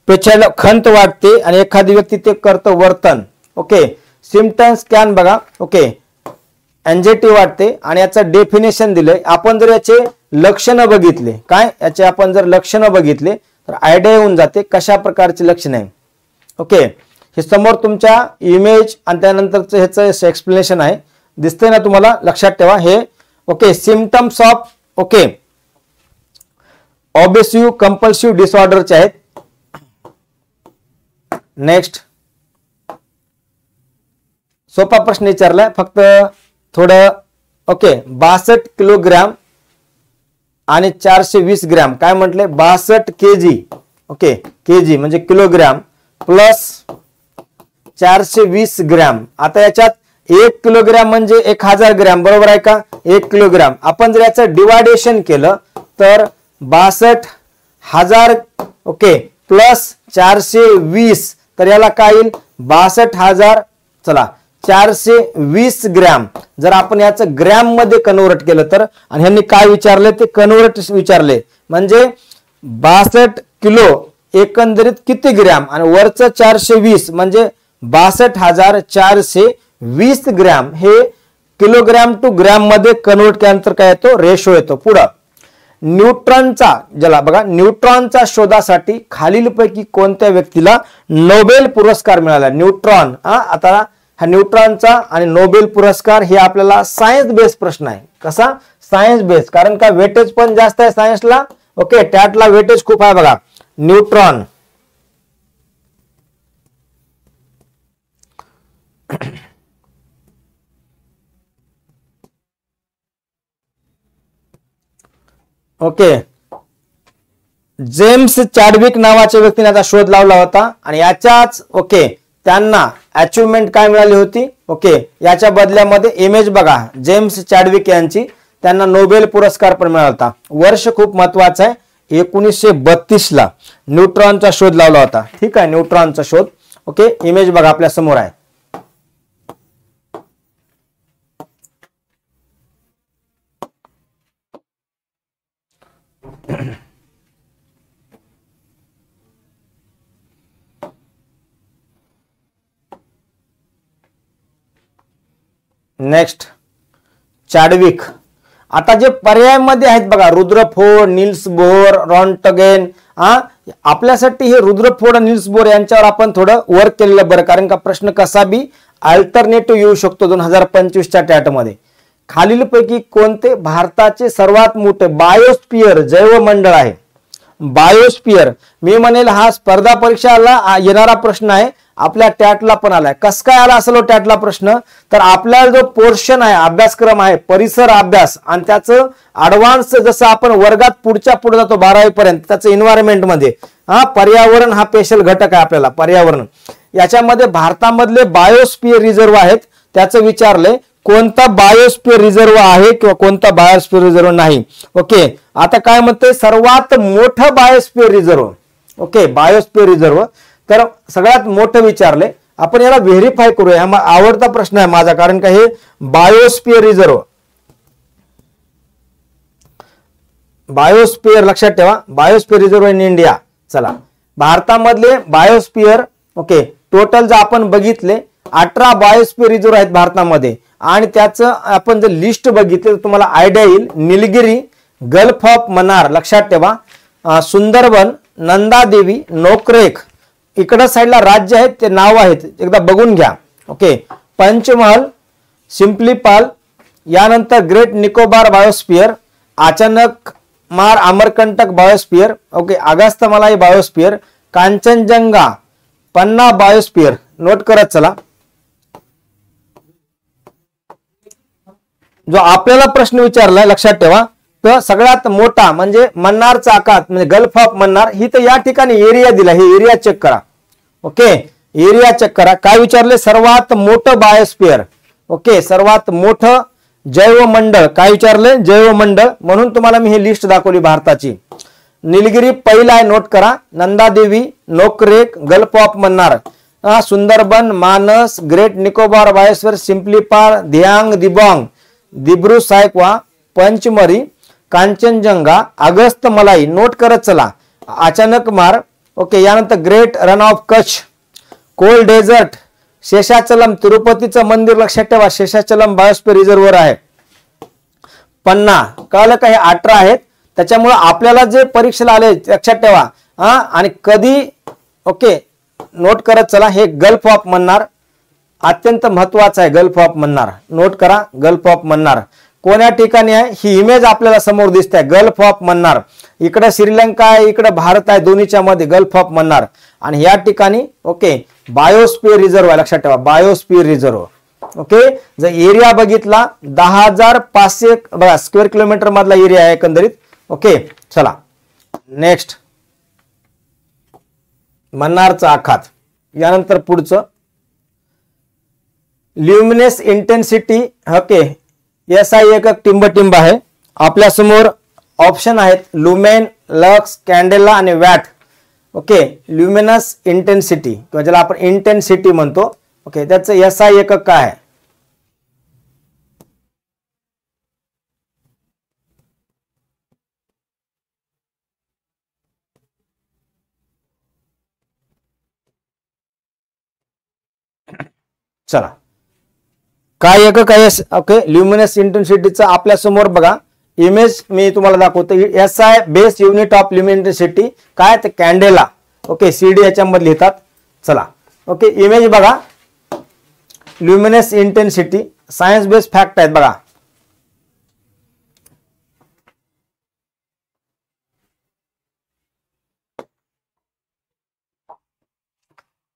पेचायला खंत वाटते आणि एखादी व्यक्ती ते करतं वर्तन. ओके, सिम्पटम्स कॅन बघा. ओके, एन्झायटी वाटते आणि याचं डेफिनेशन दिलंय. आपण जर याचे लक्षणं बघितले, काय याचे आपण जर लक्षणं बघितले तर आयडिया येऊन जाते कशा प्रकारचे लक्षण आहे. ओके, हे समोर तुमच्या इमेज आणि त्यानंतरचं ह्याचं एक्सप्लेनेशन आहे, दिसतंय ना तुम्हाला, लक्षात ठेवा हे. Okay, symptoms of obsessive compulsive डिसऑर्डरचे आहेत. नेक्स्ट, सोपा प्रश्न विचारलाय फक्त थोडं. ओके, 62 किलोग्राम आणि 420 ग्रॅम. काय म्हटले? 62 केजी. ओके, केजी म्हणजे किलोग्राम प्लस 420 ग्रॅम. आता याच्यात 1 किलोग्राम म्हणजे 1000 ग्रॅम, बरोबर आहे का? 1 किलोग्राम. आपण जर याचं डिवायडेशन केलं तर 62,000 ओके प्लस 420, तर याला काय येईल? 62,000 चला 420 ग्रॅम. जर आपण याचं ग्रॅम मध्ये कन्वर्ट केलं तर, आणि ह्यांनी काय विचारले ते कन्वर्ट विचारले, म्हणजे 62 किलो एकंदरीत किती ग्रॅम आणि वरचं 420 म्हणजे 62,420 ग्रॅम. हे किलोग्रॅम टू ग्रॅम मध्ये कन्वर्ट केल्यानंतर काय येतो? रेशो येतो. पुढं न्यूट्रॉनचा, ज्याला बघा न्यूट्रॉनचा शोधासाठी खालीलपैकी कोणत्या व्यक्तीला नोबेल पुरस्कार मिळाला? न्यूट्रॉन. आता हा न्यूट्रॉनचा आणि नोबेल पुरस्कार हे आपल्याला सायन्स बेस प्रश्न आहे. कसा? सायन्स बेस, कारण का वेटेज पण जास्त आहे सायन्सला. ओके, टॅटला वेटेज खूप आहे बघा. न्यूट्रॉन. ओके, जेम्स चॅडविक नावाच्या व्यक्तीने आता शोध लावला होता आणि याच्याच त्यांना अचिव्हमेंट काय मिळाली होती? ओके, याच्या बदल्यामध्ये इमेज बघा, जेम्स चॅडविक यांची, त्यांना नोबेल पुरस्कार पण मिळाला होता. वर्ष खूप महत्वाचं आहे, 1932 ला न्यूट्रॉनचा शोध लावला होता. ठीक आहे, न्यूट्रॉनचा शोध. ओके, इमेज बघा आपल्या समोर आहे. Next, Chadwick. आता जे पर्यायामध्ये आहेत बघा, रुदरफोर्ड, निल्स बोर, रॉन्टगेन. आपल्यासाठी हे रुदरफोर्ड आणि निल्स बोर यांच्यावर आपण थोडं वर्क केलेलं बरं, कारण का प्रश्न कसा बी अल्टरनेटिव्ह येऊ शकतो 2025च्या टॅट मध्ये. खालीलपैकी कोणते भारताचे सर्वात मोठे बायोस्फियर जैवमंडळ आहे? बायोस्फियर, मी म्हणेल हा स्पर्धा परीक्षाला येणारा प्रश्न आहे, आपल्या टॅटला पण आलाय. कस काय आला असेल टॅटला प्रश्न? तर आपल्याला जो पोर्शन आहे, अभ्यासक्रम आहे परिसर अभ्यास, आणि त्याचं ऍडव्हान्स जसं आपण वर्गात पुढच्या पुढे जातो 12वी पर्यंत, त्याचं एन्व्हायरमेंट मध्ये पर्यावरण हा स्पेशल घटक आहे आपल्याला. पर्यावरण याच्यामध्ये भारतामधले बायोस्फियर रिझर्व आहेत, त्याचं विचारलंय कोणता बायोस्फियर रिझर्व आहे किंवा कोणता बायोस्फियर रिझर्व नाही. ओके, आता काय म्हणते? सर्वात मोठं biosphere reserve. Okay, biosphere reserve तर सगळ्यात मोठं विचारले. आपण याला व्हेरीफाय करूया, हा आवडता प्रश्न आहे माझा, कारण का हे बायोस्फियर रिझर्व, बायोस्फियर लक्षात ठेवा, बायोस्फियर रिझर्व इन इंडिया. चला, भारतामधले बायोस्फियर ओके टोटल जर आपण बघितले 18 बायोस्फियर रिझर्व आहेत भारतामध्ये, आणि त्याचं आपण जर लिस्ट बघितली तर तुम्हाला आयडिया येईल. निलगिरी, गल्फ ऑफ मन्नार लक्षात ठेवा, सुंदरबन, नंदादेवी, नोकरेक, इकडं साईडला राज्य आहेत ते नाव आहेत, एकदा बघून घ्या. ओके, पंचमहल, सिम्प्लीपाल, यानंतर ग्रेट निकोबार बायोस्फियर, अचानक मार Amarkantak biosphere, okay, Agasthyamalai biosphere, Kanchenjunga, Panna biosphere. Note करत चला. जो आपल्याला प्रश्न विचारलाय लक्षात ठेवा, तर सगळ्यात मोठा म्हणजे मन्नारचा आखात म्हणजे गल्फ ऑफ मन्नार, ही तर या ठिकाणी एरिया दिला, हे एरिया चेक करा. ओके, एरिया चेक करा. काय विचारले? सर्वात मोठं बायोस्फियर. ओके, सर्वात मोठं जैवमंडळ. काय विचारले? जैवमंडळ. म्हणून तुम्हाला मी ही लिस्ट दाखवली भारताची. निलगिरी पहिला आहे, नोट करा. Nanda Devi, Nokrek, gulf of Mannar, Sundarban, Manas, great Nicobar biosphere, Simlipal, Dehang Dibang, Dibru Saikhowa, Pachmarhi, Kanchenjunga, Agasthyamalai. Note करत चला. अचानक मार. ओके, यानंतर great Rann of Kutch, cold desert, Seshachalam, तिरुपतीचं मंदिर लक्षात ठेवा, शेषाचलम बायोस्फियर रिझर्व्हर आहे. पन्ना. कळलं का? हे 18 आहेत. त्याच्यामुळे आपल्याला जे परीक्षेला आले लक्षात ठेवा. आणि कधी. ओके, नोट करत चला. हे गल्फ ऑफ मन्नार अत्यंत महत्वाचं आहे. गल्फ ऑफ मन्नार नोट करा. गल्फ ऑफ मन्नार कोण्या ठिकाणी आहे? ही इमेज आपल्याला समोर दिसते, गल्फ ऑफ मन्नार. इकडे श्रीलंका आहे, इकडे भारत आहे, दोन्हीच्या मध्ये गल्फ ऑफ मन्नार. आणि या ठिकाणी ओके बायोस्फियर रिझर्व्ह आहे, लक्षात ठेवा, बायोस्फियर रिझर्व्ह. ओके, जर एरिया बघितला 10,500 बघा स्क्वेअर किलोमीटर मधला एरिया आहे एकंदरीत. ओके, चला नेक्स्ट. मन्नारचा आखात. यानंतर पुढचं ल्युमिनेस इंटेन्सिटी. ओके, SI एकक टिंबटिंब आहे. आपल्या समोर ऑप्शन आहेत लुमेन, लक्स, कॅन्डेला आणि वॅट. ओके, ल्युमिनस इंटेन्सिटी किंवा ज्याला आपण इंटेन्सिटी म्हणतो. ओके, त्याचं SI एकक काय आहे? चला, काय एकक आहे? ओके, ल्युमिनस इंटेन्सिटीचा आपल्या समोर बघा इमेज मी तुम्हाला दाखवतो. SI base unit of luminosity काय? ते कॅन्डेला. ओके, CD याच्यामध्ये लिहितात. चला, ओके, इमेज बघा. Luminous intensity science base fact आहेत बघा.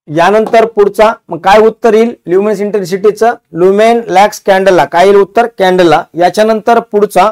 यानंतर पुढचा मग काय उत्तर येईल? ल्युमिनस इंटेन्सिटीचं लुमेन, लॅक्स, कॅन्डेला. काय येईल उत्तर? कॅन्डेला. याच्यानंतर पुढचा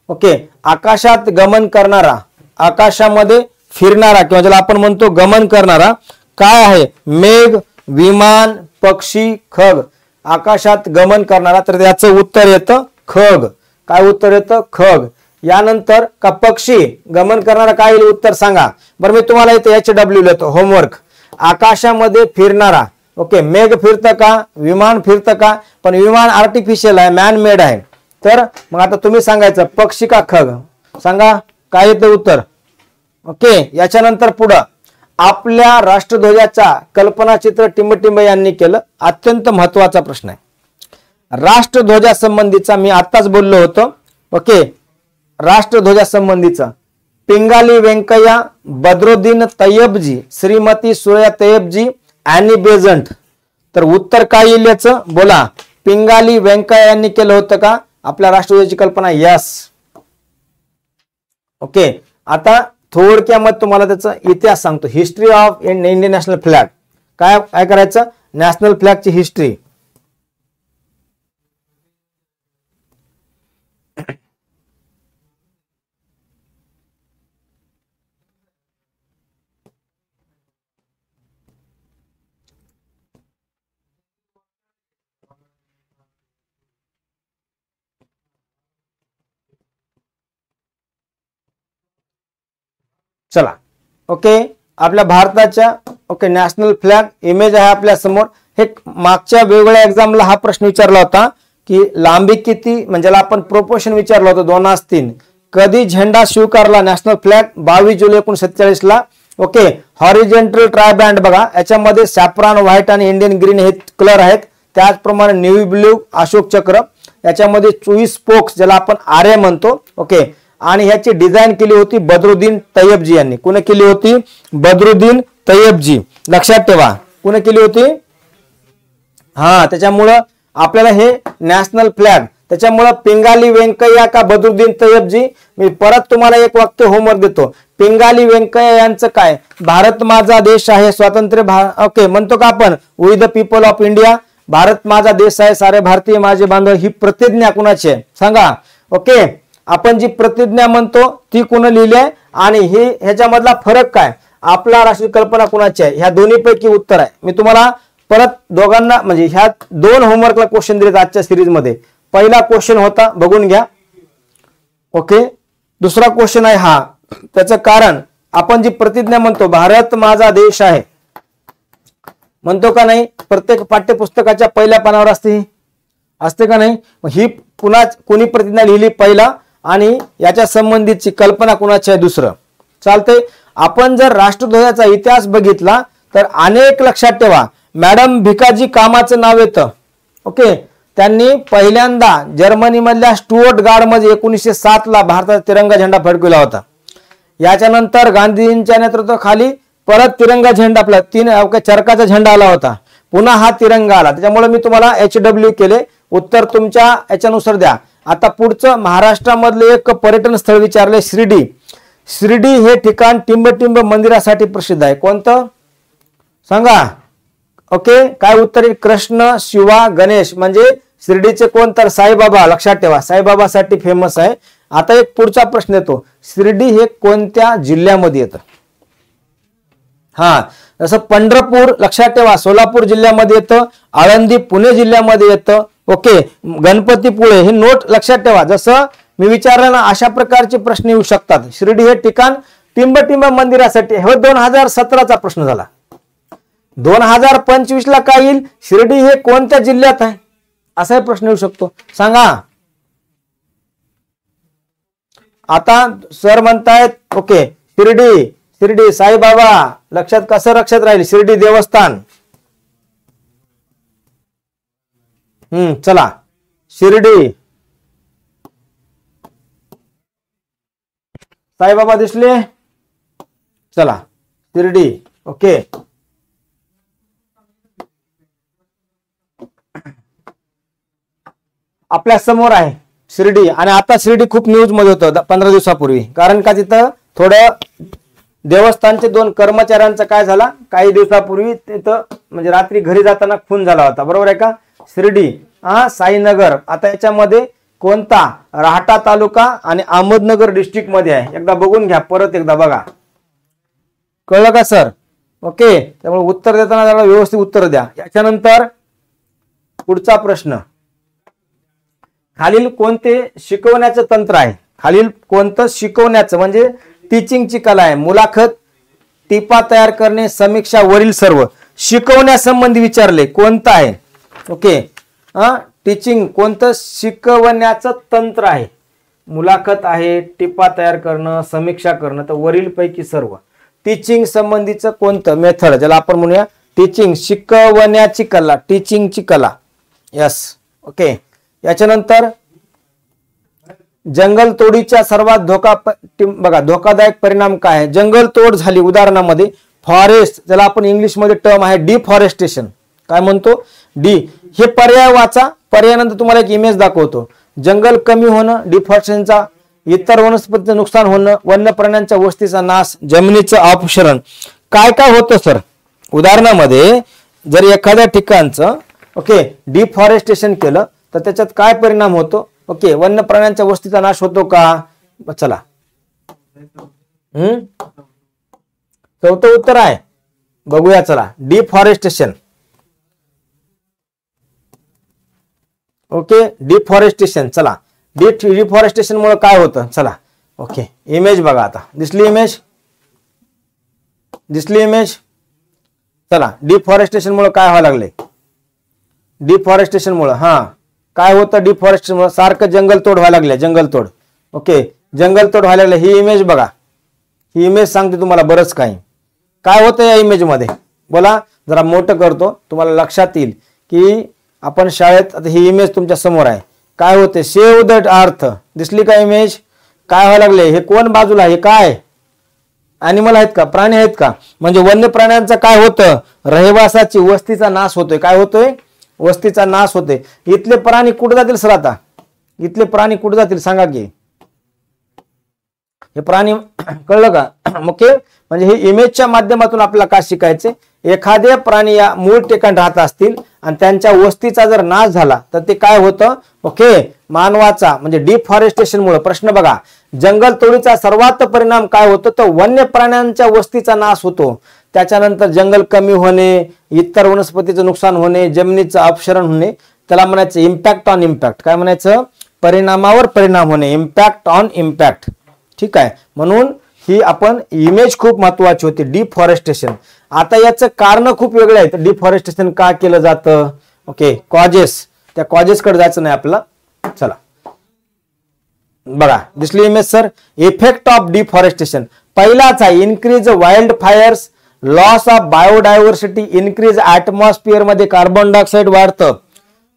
ओके आकाशात गमन करणारा, आकाशामध्ये फिरणारा किंवा ज्याला आपण म्हणतो गमन करणारा काय आहे? मेघ, विमान, पक्षी, खग. आकाशात गमन करणारा, तर याचं उत्तर येतं खग. काय उत्तर येतं? खग. यानंतर का पक्षी गमन करणारा काय येईल उत्तर सांगा बरं. मी तुम्हाला इथे HW लिहितो होमवर्क. आकाशामध्ये फिरणारा. ओके, मेघ फिरतं का? विमान फिरतं का? पण विमान आर्टिफिशियल आहे, मॅन मेड आहे. तर मग आता तुम्ही सांगायचं पक्षी का खग? सांगा काय येतं उत्तर. ओके, याच्यानंतर पुढं आपल्या राष्ट्रध्वजाचा कल्पनाचित्र टिंबटिंब यांनी केलं. अत्यंत महत्वाचा प्रश्न आहे. राष्ट्रध्वजासंबंधीचा मी आत्ताच बोललो होतो. ओके, राष्ट्रध्वजासंबंधीचा पिंगाली व्यंकय्या, बद्रुद्दीन तय्यबजी, श्रीमती सुरैया तय्यबजी, ॲनी बेझंट. तर उत्तर काय येईल याचं बोला. पिंगाली व्यंकय्या यांनी केलं होतं का आपल्या राष्ट्रध्वजाची कल्पना? यस. ओके, आता थोडक्यामध्ये तुम्हाला त्याचा इतिहास सांगतो. History of Indian national flag. काय काय करायचं? नॅशनल फ्लॅगची हिस्ट्री. चला, ओके, आपल्या भारताच्या ओके नॅशनल फ्लॅग इमेज आहे आपल्या समोर. हे मागच्या वेगवेगळ्या एक्झामला हा प्रश्न विचारला होता की लांबी किती म्हणजे आपण प्रोपोर्शन विचारलं होतं 2:3. कधी झेंडा स्वीकारला नॅशनल फ्लॅग? 22 जुलै 1947 ला. ओके, हॉरिझॉन्टल ट्रायबँड बघा, याच्यामध्ये सॅफ्रॉन व्हाईट आणि इंडियन ग्रीन हे कलर आहेत. त्याचप्रमाणे नेव्ही ब्ल्यू, अशोक चक्र. याच्यामध्ये 24 स्पोक्स ज्याला आपण आरे म्हणतो. ओके, आणि ह्याची डिझाईन केली होती बद्रुद्दीन तय्यबजी यांनी. कोणी केली होती? बद्रुद्दीन तय्यबजी. लक्षात ठेवा कोणी केली होती. हा, त्याच्यामुळं आपल्याला हे नॅशनल फ्लॅग, त्याच्यामुळं पिंगाली व्यंकय्या का बद्रुद्दीन तय्यबजी. मी परत तुम्हाला एक वाक्य होमवर्क देतो. पिंगाली व्यंकय्या यांचं काय? भारत माझा देश आहे, स्वातंत्र्य ओके म्हणतो का आपण? We the people of India, Bharat माझा देश आहे, सारे भारतीय माझे बांधव, ही प्रतिज्ञा कुणाची आहे सांगा. ओके, आपण जी प्रतिज्ञा म्हणतो ती कोण लिहिली आहे आणि हे ह्याच्यामधला फरक काय? आपला राष्ट्रीय कल्पना कुणाची आहे? ह्या दोन्हीपैकी उत्तर आहे. मी तुम्हाला परत दोघांना म्हणजे ह्या दोन होमवर्कला क्वेश्चन दिलेत आजच्या सिरीज मध्ये. पहिला क्वेश्चन होता बघून घ्या. ओके, दुसरा क्वेश्चन आहे हा. त्याचं कारण आपण जी प्रतिज्ञा म्हणतो भारत माझा देश आहे म्हणतो का नाही? प्रत्येक पाठ्यपुस्तकाच्या पहिल्या पानावर असते का नाही? ही पुन्हा कोणी प्रतिज्ञा लिहिली पहिला आणि याच्या संबंधीची कल्पना कुणाची आहे दुसरं. चालतंय. आपण जर राष्ट्रध्वजाचा इतिहास बघितला तर अनेक लक्षात ठेवा. मॅडम भिकाजी कामाचं नाव येतं. ओके, त्यांनी पहिल्यांदा जर्मनी मधल्या स्टुअर्ट गार्ड मध्ये 1907 ला भारताचा तिरंगा झेंडा फडकविला होता. याच्यानंतर गांधीजींच्या नेतृत्वाखाली परत तिरंगा झेंडा आपला चरकाचा झेंडा आला होता. पुन्हा हा तिरंगा आला. त्याच्यामुळे मी तुम्हाला HW केले. उत्तर तुमच्या याच्यानुसार द्या. आता पुढचं महाराष्ट्रामधले एक पर्यटन स्थळ विचारले शिर्डी. शिर्डी हे ठिकाण टिंबटिंब मंदिरासाठी प्रसिद्ध आहे. कोणतं सांगा. ओके, काय उत्तर आहे? कृष्ण, शिवा, गणेश. म्हणजे शिर्डीचे कोण? तर साईबाबा. लक्षात ठेवा साईबाबासाठी फेमस आहे. आता एक पुढचा प्रश्न येतो. शिर्डी हे कोणत्या जिल्ह्यामध्ये येतं? हा, जसं पंढरपूर लक्षात ठेवा सोलापूर जिल्ह्यामध्ये येतं, आळंदी पुणे जिल्ह्यामध्ये येतं. ओके, गणपतीपुळे हे नोट लक्षात ठेवा. जसं मी विचारलं ना अशा प्रकारचे प्रश्न येऊ शकतात. शिर्डी हे ठिकाण टिंबटिंब मंदिरासाठी. हे 2017चा प्रश्न झाला. 2025 ला काय येईल? शिर्डी हे कोणत्या जिल्ह्यात आहे असा प्रश्न येऊ शकतो. सांगा. आता सर म्हणतायत ओके शिर्डी, शिर्डी साईबाबा. लक्षात कसं लक्षात राहील? शिर्डी देवस्थान. चला शिर्डी साईबाबा दिसले. चला शिर्डी. ओके, आपल्या समोर आहे शिर्डी. आणि आता शिर्डी खूप न्यूज मध्ये होतं 15 दिवसापूर्वी. कारण का तिथं थोडं देवस्थानचे 2 कर्मचाऱ्यांचा काय झाला काही दिवसापूर्वी तिथं म्हणजे रात्री घरी जाताना खून झाला होता. बरोबर आहे का? शिर्डी साईनगर. आता याच्यामध्ये कोणता? राहाटा तालुका आणि अहमदनगर डिस्ट्रिक्ट मध्ये आहे. एकदा बघून घ्या, परत एकदा बघा. कळलं का सर? ओके, त्यामुळे उत्तर देताना जरा व्यवस्थित उत्तर द्या. याच्यानंतर पुढचा प्रश्न. खालील कोणते शिकवण्याचं तंत्र आहे? खालील कोणतं शिकवण्याचं म्हणजे टीचिंगची कला आहे? मुलाखत, टिपा तयार करणे, समीक्षा, वरील सर्व. शिकवण्यासंबंधी विचारले कोणतं आहे? ओके, टीचिंग कोणतं शिकवण्याचं तंत्र आहे? मुलाखत आहे, टिपा तयार करणं, समीक्षा करणं. तर वरील पैकी सर्व. टीचिंग संबंधीचं कोणतं मेथड ज्याला आपण म्हणूया टीचिंग, शिकवण्याची कला, टीचिंगची कला. यस. ओके, याच्यानंतर जंगल तोडीच्या सर्वात धोकादायक परिणाम काय आहे? जंगल तोड झाली उदाहरणामध्ये फॉरेस्ट, ज्याला आपण इंग्लिश मध्ये टर्म आहे डिफॉरेस्टेशन. काय म्हणतो? डी. हे पर्याय वाचा. पर्यायानंतर तुम्हाला एक इमेज दाखवतो. जंगल कमी होणं, डिफॉरेस्टेशनचा, इतर वनस्पतीचं नुकसान होणं, वन्य प्राण्यांच्या वस्तीचा नाश, जमिनीचं अपक्षरण. काय काय होतं सर? उदाहरणामध्ये जर एखाद्या ठिकाणचं ओके डिफॉरेस्टेशन केलं तर त्याच्यात काय परिणाम होतो? ओके, वन्य प्राण्यांच्या वस्तीचा नाश होतो का? चला चौथं उत्तर आहे बघूया. चला डिफॉरेस्टेशन. Okay, deforestation. चला डिफॉरेस्टेशन मुळे काय होतं? चला ओके, इमेज बघा. आता दिसली इमेज? दिसली इमेज? चला डिफॉरेस्टेशन मुळे काय व्हायला लागले? डिफॉरेस्टेशन मुळे काय होतं? डिफॉरेस्टेशन मुळे सारखं जंगल तोड व्हायला लागले. जंगल तोड. ओके, जंगल तोड व्हायला लागले. ही इमेज बघा. ही इमेज सांगते तुम्हाला बरंच काही. काय होतं या इमेज मध्ये? बोला, जरा मोठं करतो तुम्हाला लक्षात येईल की आपण शाळेत. आता ही इमेज तुमच्या समोर आहे. काय होते? Save the earth. दिसली का इमेज? काय व्हायला लागले, हे कोण बाजूला, हे काय ॲनिमल आहेत का, प्राणी आहेत का, म्हणजे वन्य प्राण्यांचं काय होतं, रहिवासाची वस्तीचा नाश होतोय. काय होतोय, वस्तीचा नाश होतोय. इथले प्राणी कुठे जातील सर, आता इथले प्राणी कुठे जातील सांगा की, हे प्राणी कळलं का. ओके, म्हणजे हे इमेजच्या माध्यमातून आपल्याला काय शिकायचे, एखादे प्राणी या मूळ ठिकाणी राहत असतील आणि त्यांच्या वस्तीचा जर नाश झाला तर ते काय होतं. ओके, मानवाचा म्हणजे डिफॉरेस्टेशन मुळे. प्रश्न बघा, जंगल तोडीचा सर्वात परिणाम काय होतो, तर वन्य प्राण्यांच्या वस्तीचा नाश होतो. त्याच्यानंतर जंगल कमी होणे, इतर वनस्पतीचं नुकसान होणे, जमिनीचं अपक्षरण होणे, त्याला म्हणायचं इम्पॅक्ट ऑन इम्पॅक्ट. काय म्हणायचं, परिणामावर परिणाम होणे, इम्पॅक्ट ऑन इम्पॅक्ट. ठीक आहे, म्हणून ही आपण इमेज खूप महत्वाची होती, डिफॉरेस्टेशन. आता याचं कारण खूप वेगळे आहेत. डिफॉरेस्टेशन का केलं जातं, ओके, कॉजेस, त्या कॉजेस कडे जायचं नाही आपल्याला. चला बघा, दिसली image sir. Effect of deforestation पहिलाच आहे, increase wild fires, loss of biodiversity, increase atmosphere मध्ये कार्बन डायऑक्साईड वाढतं.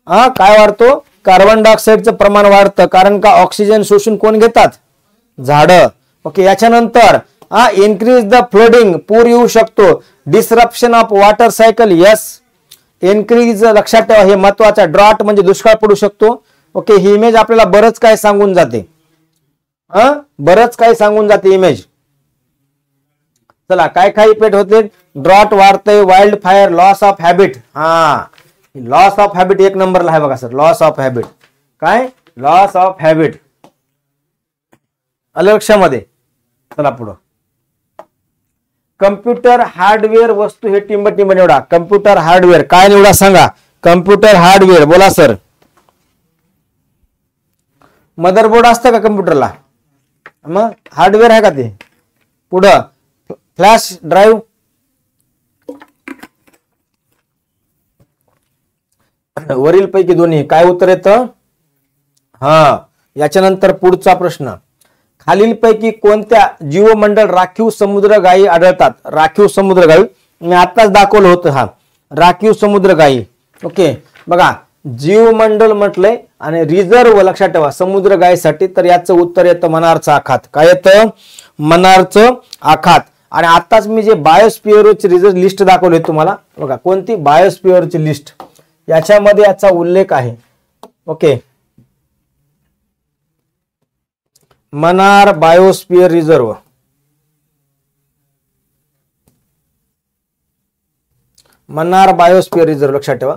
काय वाढतो, कार्बन डायऑक्साईडचं प्रमाण वाढतं, कारण का ऑक्सिजन शोषून कोण घेतात, झाडं. ओके, याच्यानंतर इन्क्रीज द फ्लडिंग, पूर येऊ शकतो. Disruption of water cycle, yes. Increase, लक्षात ठेवा हे महत्वाचं, ड्रॉट म्हणजे दुष्काळ पडू शकतो. ओके, ही इमेज आपल्याला बरंच काय सांगून जाते, बरंच काय सांगून जाते इमेज. चला, काय काय इफेक्ट होते, ड्रॉट वाढतंय, wild fire, loss of habit. Loss of habit एक नंबरला आहे बघा सर, लॉस ऑफ हॅबिट. काय, लॉस ऑफ हॅबिट आलं लक्षामध्ये. चला पुढं, कम्प्युटर हार्डवेअर वस्तू, हे टिंब टिंब निवडा. कम्प्युटर हार्डवेअर काय निवडा सांगा, कम्प्युटर हार्डवेअर बोला सर. मदरबोर्ड असतं का कम्प्युटरला, मग हार्डवेअर आहे का ते. पुढं, फ्लॅश ड्राईव्ह, वरील पैकी दोन्ही. काय उत्तर येतं, याच्यानंतर पुढचा प्रश्न, खालीलपैकी कोणत्या जीवमंडळ राखीव समुद्र गायी आढळतात. राखीव समुद्र गायी मी आताच दाखवलं होतं, राखीव समुद्र गायी. ओके, बघा जीवमंडळ म्हटलंय आणि रिझर्व लक्षात ठेवा समुद्र गायीसाठी, तर याचं उत्तर येतं मनारचं आखात. काय येतं, मनारचं आखात. आणि आताच मी जे बायोस्फिअरची रिझर्व लिस्ट दाखवली तुम्हाला, बघा कोणती, बायोस्फिअरची लिस्ट, याच्यामध्ये याचा उल्लेख आहे. ओके, मनार बायोस्फिअर रिझर्व, मनार बायोस्फिअर रिझर्व लक्षात ठेवा.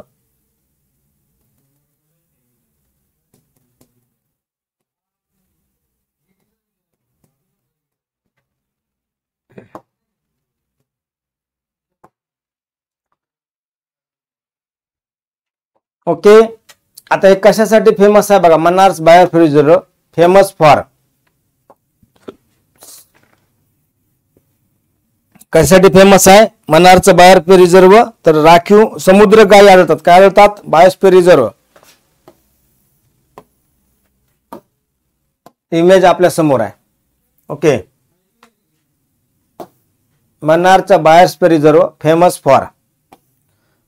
ओके, आता हे कशासाठी फेमस आहे बघा, मनार बायोस्फिअर रिझर्व फेमस फॉर, कशासाठी फेमस आहे मनारचं बायोस्फिअर रिझर्व, तर राखीव समुद्र गायी आढळतात. काय आढळतात, बायोस्फिअर रिझर्व. इमेज आपल्या समोर आहे. ओके, मनारचं बायोस्फिअर रिझर्व फेमस फॉर.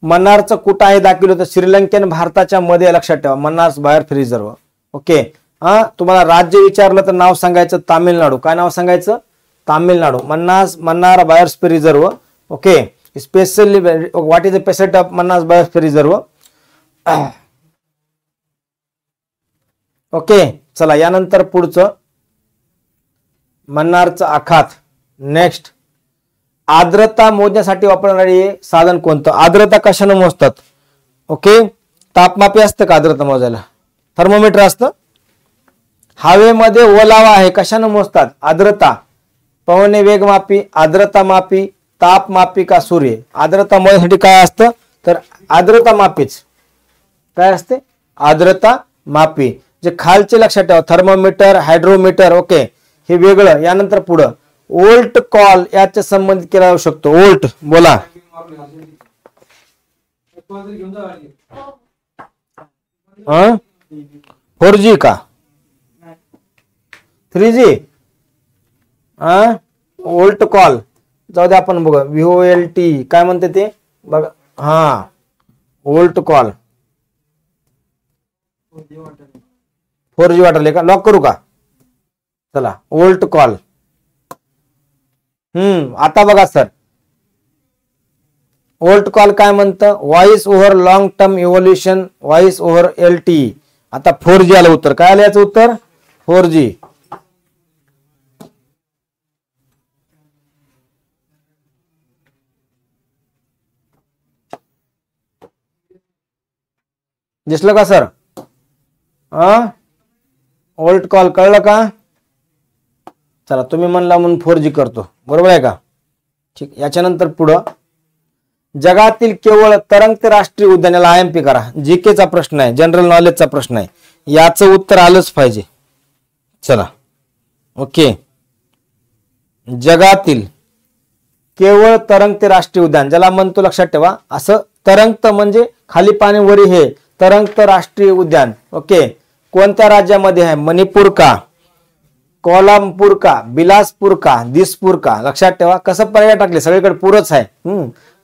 मनारचं कुठं आहे दाखवलं होतं, श्रीलंकेन भारताच्या मध्ये, लक्षात ठेवा मनार बायोस्फिअर रिझर्व. ओके, तुम्हाला राज्य विचारलं तर नाव सांगायचं तामिळनाडू. काय नाव सांगायचं, Tamil Nadu. Mannar biosphere reserve. Okay, specially what is the speciality of Mannar biosphere reserve. Okay, चला यानंतर पुढचं, मन्नारचं आखात. नेक्स्ट, आर्द्रता मोजण्यासाठी वापरणारे साधन कोणतं. आर्द्रता कशाने मोजतात. ओके, तापमापी असतं का आर्द्रता मोजायला, थर्मोमीटर असतं. हवेमध्ये ओलावा आहे, कशाने मोजतात, आर्द्रता. पवन वेगमापी, आर्द्रता मापी, तापमापी का सूर्य. आर्द्रता मोजण्यासाठी काय असतं, तर आर्द्रता मापीच. काय असते, आर्द्रता मापी. जे खालचे लक्षात ठेवा, थर्मोमीटर, हायड्रोमीटर. ओके, हे वेगळं. यानंतर पुढं, वोल्ट कॉल याच्या संबंधित केला जाऊ शकतो. वोल्ट बोला, 4G का 3G, वोल्ट कॉल जाऊ दे, आपण बघा VOLT काय म्हणते ते बघा. वोल्ट कॉल 4G वाटरले का, लॉक करू का. चला ओल्ट कॉल. आता बघा सर, ओल्ट कॉल काय म्हणतं, voice over long term evolution, voice over LTE. आता 4G आलं उत्तर. काय आलं याचं उत्तर? 4G. दिसलं का सर? ओल्ट कॉल कळलं का? चला तुम्ही म्हणला म्हणून 4G करतो, बरोबर आहे का? ठीक. याच्यानंतर पुढं, जगातील केवळ तरंगते राष्ट्रीय उद्यान, याला IMP करा. जीकेचा प्रश्न आहे, जनरल नॉलेजचा प्रश्न आहे, याचं उत्तर आलंच पाहिजे. चला ओके. जगातील केवळ तरंगते राष्ट्रीय उद्यान ज्याला म्हणतो, लक्षात ठेवा, असं तरंगत म्हणजे खाली पाणी वरी, हे तरंगत राष्ट्रीय उद्यान. ओके. कोणत्या राज्यामध्ये आहे? मणिपूर का, कोल्हापूर का, बिलासपूर का, दिसपूर का? लक्षात ठेवा. कसं पर्याय टाकले, सगळीकडे पूरच आहे.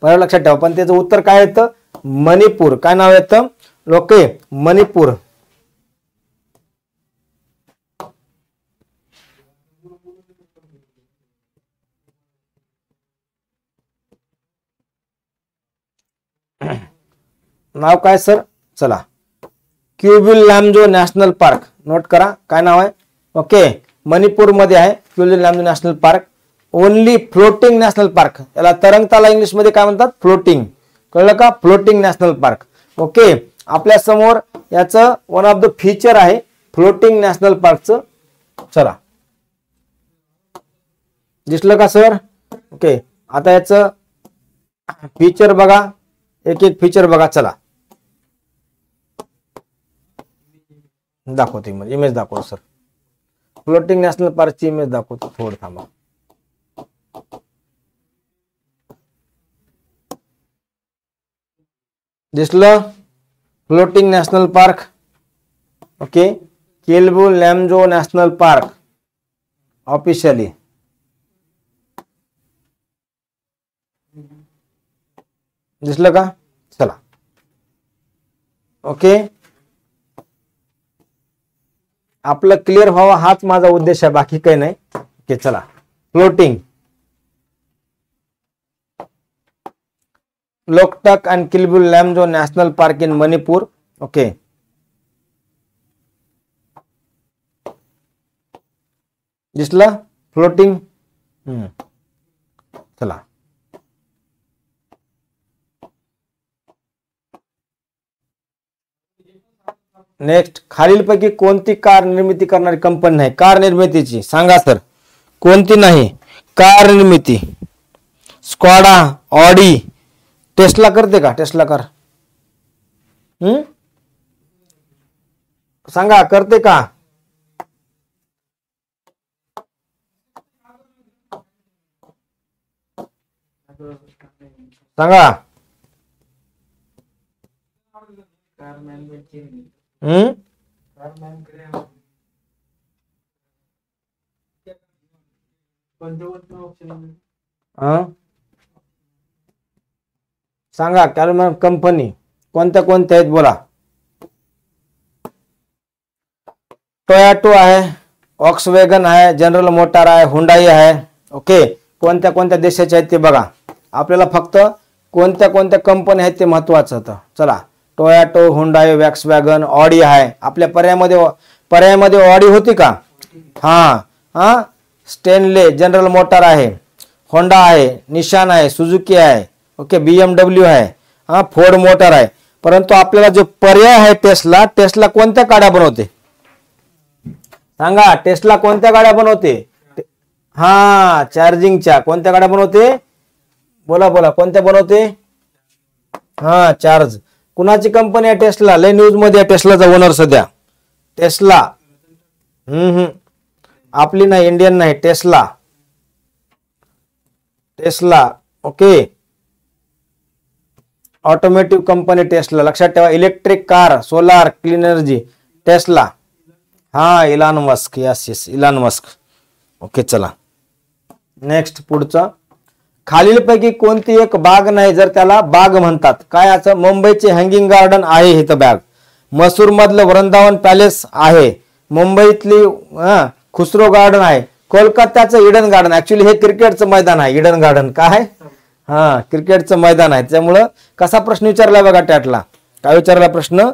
पर्याय लक्षात ठेवा. पण त्याचं उत्तर काय येतं? मणिपूर. काय नाव येतं? ओके, मणिपूर. नाव काय सर? चला, Keibul Lamjao national park. Note करा, काय नाव आहे? ओके, मणिपूर मध्ये आहे Keibul Lamjao national park. Only floating national park, याला तरंगताला इंग्लिश मध्ये काय म्हणतात? फ्लोटिंग. कळलं का? Floating national park. ओके. आपल्या समोर याचं वन ऑफ द फीचर आहे फ्लोटिंग नॅशनल पार्कचं. चला, दिसलं का सर? ओके. आता याचं फीचर बघा, एक एक फीचर बघा. चला दाखवते, इमेज दाखवतो सर. फ्लोटिंग नॅशनल पार्कची इमेज दाखवतो, थोडं थांबा. दिसलं? Floating national park. ओके, केलबू लॅम्जो नॅशनल पार्क ऑफिशियली. दिसलं का? चला ओके. आपलं क्लिअर व्हावं हाच माझा उद्देश आहे, बाकी काही नाही. ओके चला, floating. Loktak and Keibul Lamjao national park in Manipur. Okay. दिसलं? फ्लोटिंग. चला, नेक्स्ट, खालीलपैकी कोणती कार निर्मिती करणारी कंपनी नाही? कार निर्मितीची सांगा सर, कोणती नाही? कार निर्मिती, स्कॉडा, ऑडी, टेस्ला करते का? टेस्ला कार सांगा, करते का? सांगा. सांगा, कॅलमॅन कंपनी कोणत्या कोणत्या आहेत बोला. टोयोटो आहे, वॉक्सवॅगन आहे, जनरल मोटार आहे, हुंडाई आहे. ओके. कोणत्या कोणत्या देशाच्या आहेत ते बघा. आपल्याला फक्त कोणत्या कोणत्या कंपनी आहेत ते महत्वाचं होतं. चला, टोयोटो, हुंडाई, वॉक्सवॅगन, ऑडी आहे. आपल्या पर्यायामध्ये ऑडी होती का? हा. स्टेनले, जनरल मोटार आहे, होंडा आहे, निशान आहे, सुझुकी आहे. ओके, BMW आहे, फोर्ड मोटर आहे. परंतु आपल्याला जो पर्याय आहे टेस्ला, टेस्ला कोणत्या गाड्या बनवते? सांगा, टेस्ला कोणत्या गाड्या बनवते? चार्जिंगच्या. कोणत्या गाड्या बनवते? बोला बोला, कोणत्या बनवते? चार्ज. कुणाची कंपनी आहे टेस्ला? लय न्यूज मध्ये आहे टेस्लाचा ओनर सध्या. टेस्ला. आपली नाही, इंडियन नाही, Tesla. Tesla. Okay, automotive company Tesla. लक्षात ठेवा. Electric car, solar, clean energy, Tesla. Elon Musk. Yes, Elon Musk. Okay चला, नेक्स्ट पुढचं. खालीलपैकी कोणती एक बाग नाही जर त्याला बाग म्हणतात? काय असं? मुंबईचे हँगिंग गार्डन आहे इथं बाग. मसूर मधलं वृंदावन पॅलेस आहे. मुंबईतली खुसरो गार्डन आहे. कोलकात्याचं ईडन गार्डन, ऍक्च्युली हे क्रिकेटचं मैदान आहे. ईडन गार्डन काय? हा, क्रिकेटचं मैदान आहे. त्यामुळं कसा प्रश्न विचारलाय बघा टॅटला. काय विचारला प्रश्न?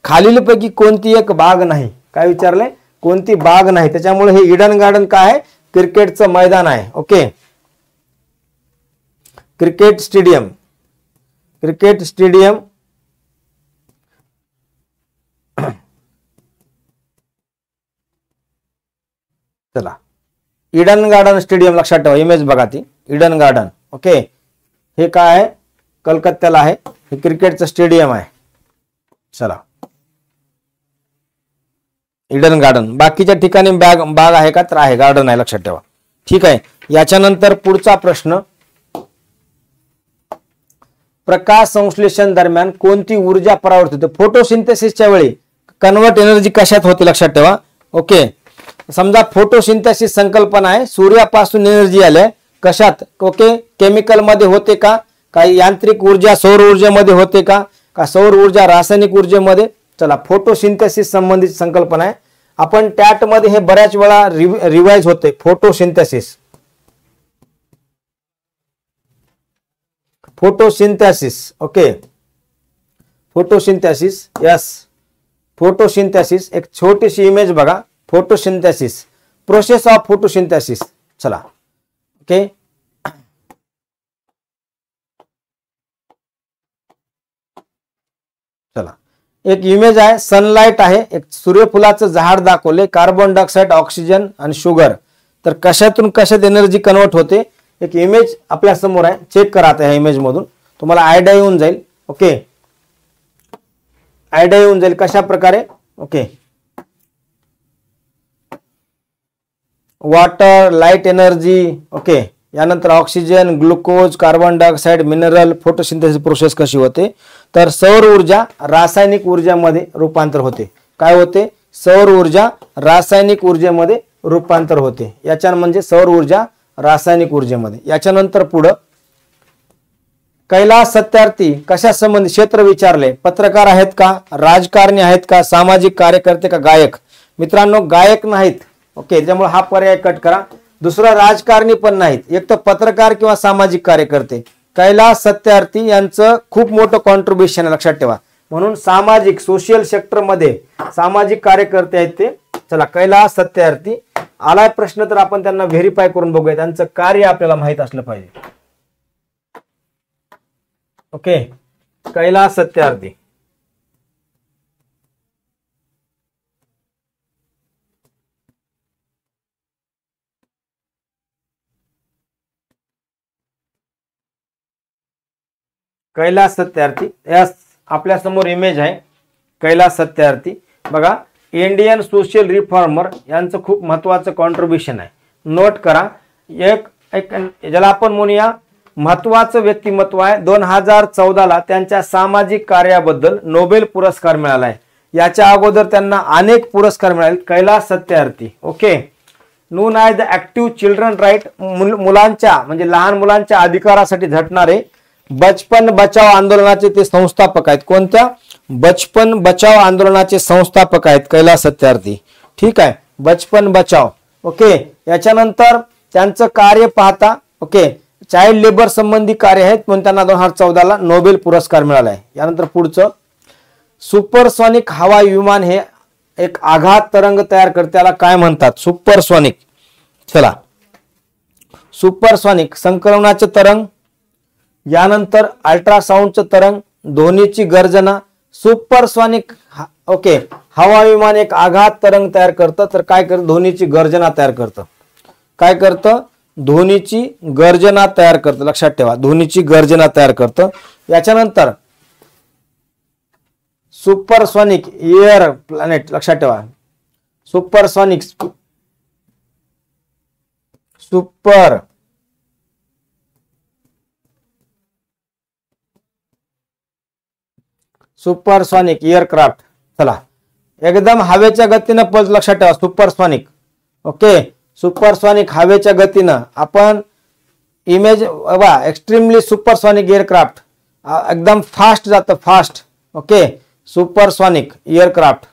खालीलपैकी कोणती एक बाग नाही. काय विचारलंय? कोणती बाग नाही. त्याच्यामुळे हे ईडन गार्डन काय आहे? क्रिकेटचं मैदान आहे. Okay, cricket stadium. Cricket stadium चला, ईडन गार्डन स्टेडियम लक्षात ठेवा. इमेज बघा ती ईडन गार्डन. ओके, हे काय आहे? कलकत्त्याला आहे. हे क्रिकेटचं स्टेडियम आहे. चला, ईडन गार्डन. बाकीच्या ठिकाणी बाग आहे का? तर आहे, गार्डन आहे, लक्षात ठेवा. ठीक आहे. याच्यानंतर पुढचा प्रश्न, प्रकाश संश्लेषण दरम्यान कोणती ऊर्जा परावर्तित होते? फोटोसिंथेसिसच्या वेळी कन्वर्ट एनर्जी कशात होते? लक्षात ठेवा. ओके, समजा फोटोसिंथेसिस संकल्पना आहे, सूर्यापासून एनर्जी आल्या, कशात? ओके, केमिकल मध्ये होते का? काही यांत्रिक ऊर्जा सौर ऊर्जेमध्ये होते का? सौर ऊर्जा रासायनिक ऊर्जेमध्ये? चला, फोटोसिंथेसिस संबंधित संकल्पना आहे. आपण टॅट मध्ये हे बऱ्याच वेळा रिवाइज होते. Photosynthesis, photosynthesis. Okay, photosynthesis. Yes, photosynthesis. एक छोटीशी इमेज बघा. Photosynthesis, process of photosynthesis. चला, ओके, चला, एक इमेज आहे. सनलाइट आहे. एक सूर्यफुलाचं झाड दाखवले, कार्बन डायऑक्साइड, ऑक्सिजन आणि शुगर. तर कशातून कशात एनर्जी कन्वर्ट होते? एक इमेज आपल्या समोर आहे. चेक करा आता. ह्या इमेज मधून तुम्हाला आयडिया येऊन जाईल. ओके, आयडिया येऊन जाईल कशा प्रकारे. Okay, water, light energy. Okay, यानंतर oxygen, glucose, carbon dioxide, mineral, photosynthesis process कशी होते? तर सौर ऊर्जा रासायनिक ऊर्जेमध्ये रूपांतर होते. काय होते? सौर ऊर्जा रासायनिक ऊर्जेमध्ये रूपांतर होते. याच्या म्हणजे सौर ऊर्जा रासायनिक ऊर्जेमध्ये. याच्यानंतर पुढं कैलास सत्यार्थी कशा संबंधित क्षेत्र विचारले? पत्रकार आहेत का? राजकारणी आहेत का? सामाजिक कार्यकर्ते का? गायक? मित्रांनो, गायक नाहीत. ओके, त्यामुळे हा पर्याय कट करा. दुसरा, राजकारणी पण नाहीत. एक तर पत्रकार किंवा सामाजिक कार्यकर्ते. कैलास सत्यार्थी यांचं खूप मोठं कॉन्ट्रीब्युशन आहे, लक्षात ठेवा. म्हणून सामाजिक, सोशल सेक्टर मध्ये सामाजिक कार्यकर्ते आहेत ते. चला, कैलास सत्यार्थी आलाय प्रश्न तर आपण त्यांना व्हेरीफाय करून बघूया. त्यांचं कार्य आपल्याला माहित असलं पाहिजे. ओके, कैलास सत्यार्थी. कैलास सत्यार्थी. यस, आपल्या समोर इमेज आहे. कैलास सत्यार्थी बघा, इंडियन सोशल रिफॉर्मर यांचं खूप महत्वाचं कॉन्ट्रीब्युशन आहे. नोट करा. एक ज्याला आपण म्हणूया महत्वाचं व्यक्तिमत्व आहे. 2014ला त्यांच्या सामाजिक कार्याबद्दल नोबेल पुरस्कार मिळाला आहे. याच्या अगोदर त्यांना अनेक पुरस्कार मिळाले. Kailash Satyarthi. Okay, known as the active children right, मुलांच्या म्हणजे लहान मुलांच्या अधिकारासाठी झटणारे बचपन बचाव आंदोलनाचे ते संस्थापक आहेत. कोणत्या? बचपन बचाव आंदोलनाचे संस्थापक आहेत कैलास सत्यार्थी. ठीक आहे, बचपन बचाव. ओके, याच्यानंतर त्यांचं कार्य पाहता. ओके, चाइल्ड लेबर संबंधी कार्य आहेत म्हणून त्यांना 2014ला नोबेल पुरस्कार मिळाला आहे. यानंतर पुढचं, सुपरसॉनिक हवाई विमान हे एक आघात तरंग तयार करते, त्याला काय म्हणतात? सुपरसॉनिक. चला, सुपरसॉनिक संक्रमणाचे तरंग, यानंतर अल्ट्रासाउंडचं तरंग, ध्वनीची गर्जना. सुपरसॉनिक ओके, हवाई विमान एक आघात तरंग तयार करतं, तर काय करतं? ध्वनीची गर्जना तयार करतं. काय करतं? ध्वनीची गर्जना तयार करतं. लक्षात ठेवा, ध्वनीची गर्जना तयार करतं. याच्यानंतर सुपरसॉनिक एअर प्लॅनेट. लक्षात ठेवा, सुपरसॉनिक सुपरसॉनिक एअरक्राफ्ट. चला, एकदम हवेच्या गतीनं पल्स. लक्षात ठेवा, सुपरसॉनिक. ओके, सुपरसॉनिक हवेच्या गतीनं. आपण इमेज बघा, एक्स्ट्रीमली सुपरसॉनिक एअरक्राफ्ट एकदम फास्ट जातं, फास्ट. Okay, supersonic aircraft.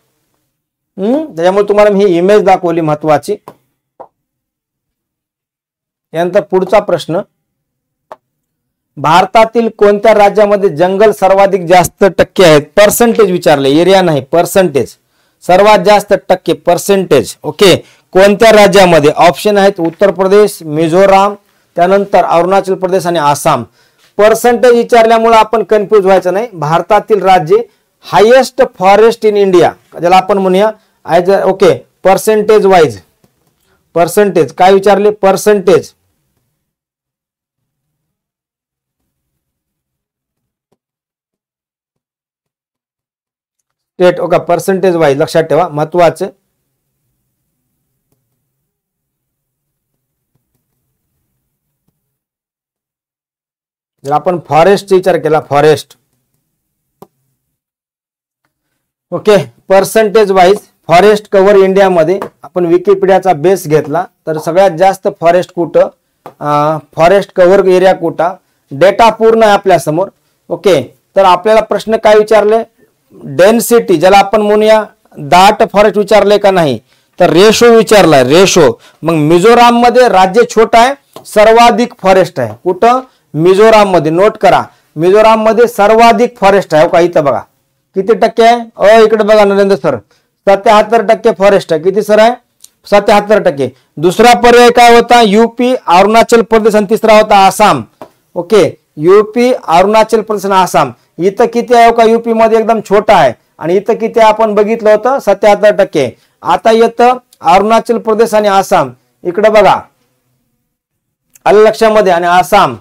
त्याच्यामुळे तुम्हाला मी ही इमेज दाखवली महत्वाची. यानंतर पुढचा प्रश्न, भारतातील कोणत्या राज्यामध्ये जंगल सर्वाधिक जास्त टक्के आहेत? पर्सेंटेज विचारले, एरिया नाही, पर्सेंटेज, सर्वात जास्त टक्के, पर्सेंटेज. ओके, कोणत्या राज्यामध्ये? ऑप्शन आहेत उत्तर प्रदेश, मिझोराम, त्यानंतर अरुणाचल प्रदेश आणि आसाम. पर्सेंटेज विचारल्यामुळे आपण कन्फ्यूज व्हायचं नाही. भारतातील राज्य हायेस्ट फॉरेस्ट इन इंडिया, ज्याला आपण म्हणूया ओके, पर्सेंटेज वाईज. पर्सेंटेज काय विचारले? Percentage. State. Okay, percentage wise लक्षात ठेवा, महत्वाचे. जर आपण फॉरेस्ट विचार केला, forest, okay, percentage wise forest cover इंडियामध्ये आपण विकिपीडियाचा बेस घेतला तर सगळ्यात जास्त फॉरेस्ट कुठं, फॉरेस्ट कव्हर एरिया कुठं, डेटा पूर्ण आहे आपल्या समोर. ओके, तर आपल्याला प्रश्न काय विचारले? डेन्सिटी, ज्याला आपण म्हणूया दाट फॉरेस्ट विचारले का नाही, तर रेशो विचारलाय, रेशो. मग मिझोराम मध्ये राज्य छोटा आहे, सर्वाधिक फॉरेस्ट आहे. कुठं? मिझोराम मध्ये. नोट करा, मिझोराम मध्ये सर्वाधिक फॉरेस्ट आहे. का इथं बघा किती टक्के आहे? इकडे बघा नरेंद्र सर, 77% फॉरेस्ट आहे. किती सर आहे? 77%. दुसरा पर्याय काय होता? यूपी, अरुणाचल प्रदेश आणि तिसरा होता आसाम. ओके, यूपी, अरुणाचल प्रदेश आणि आसाम. इथं किती आहे का? यूपी मध्ये एकदम छोटा आहे. आणि इथं किती आपण बघितलं होतं? 77%. आता येतं अरुणाचल प्रदेश आणि आसाम. इकडे बघा, आलं लक्षामध्ये, आणि आसाम.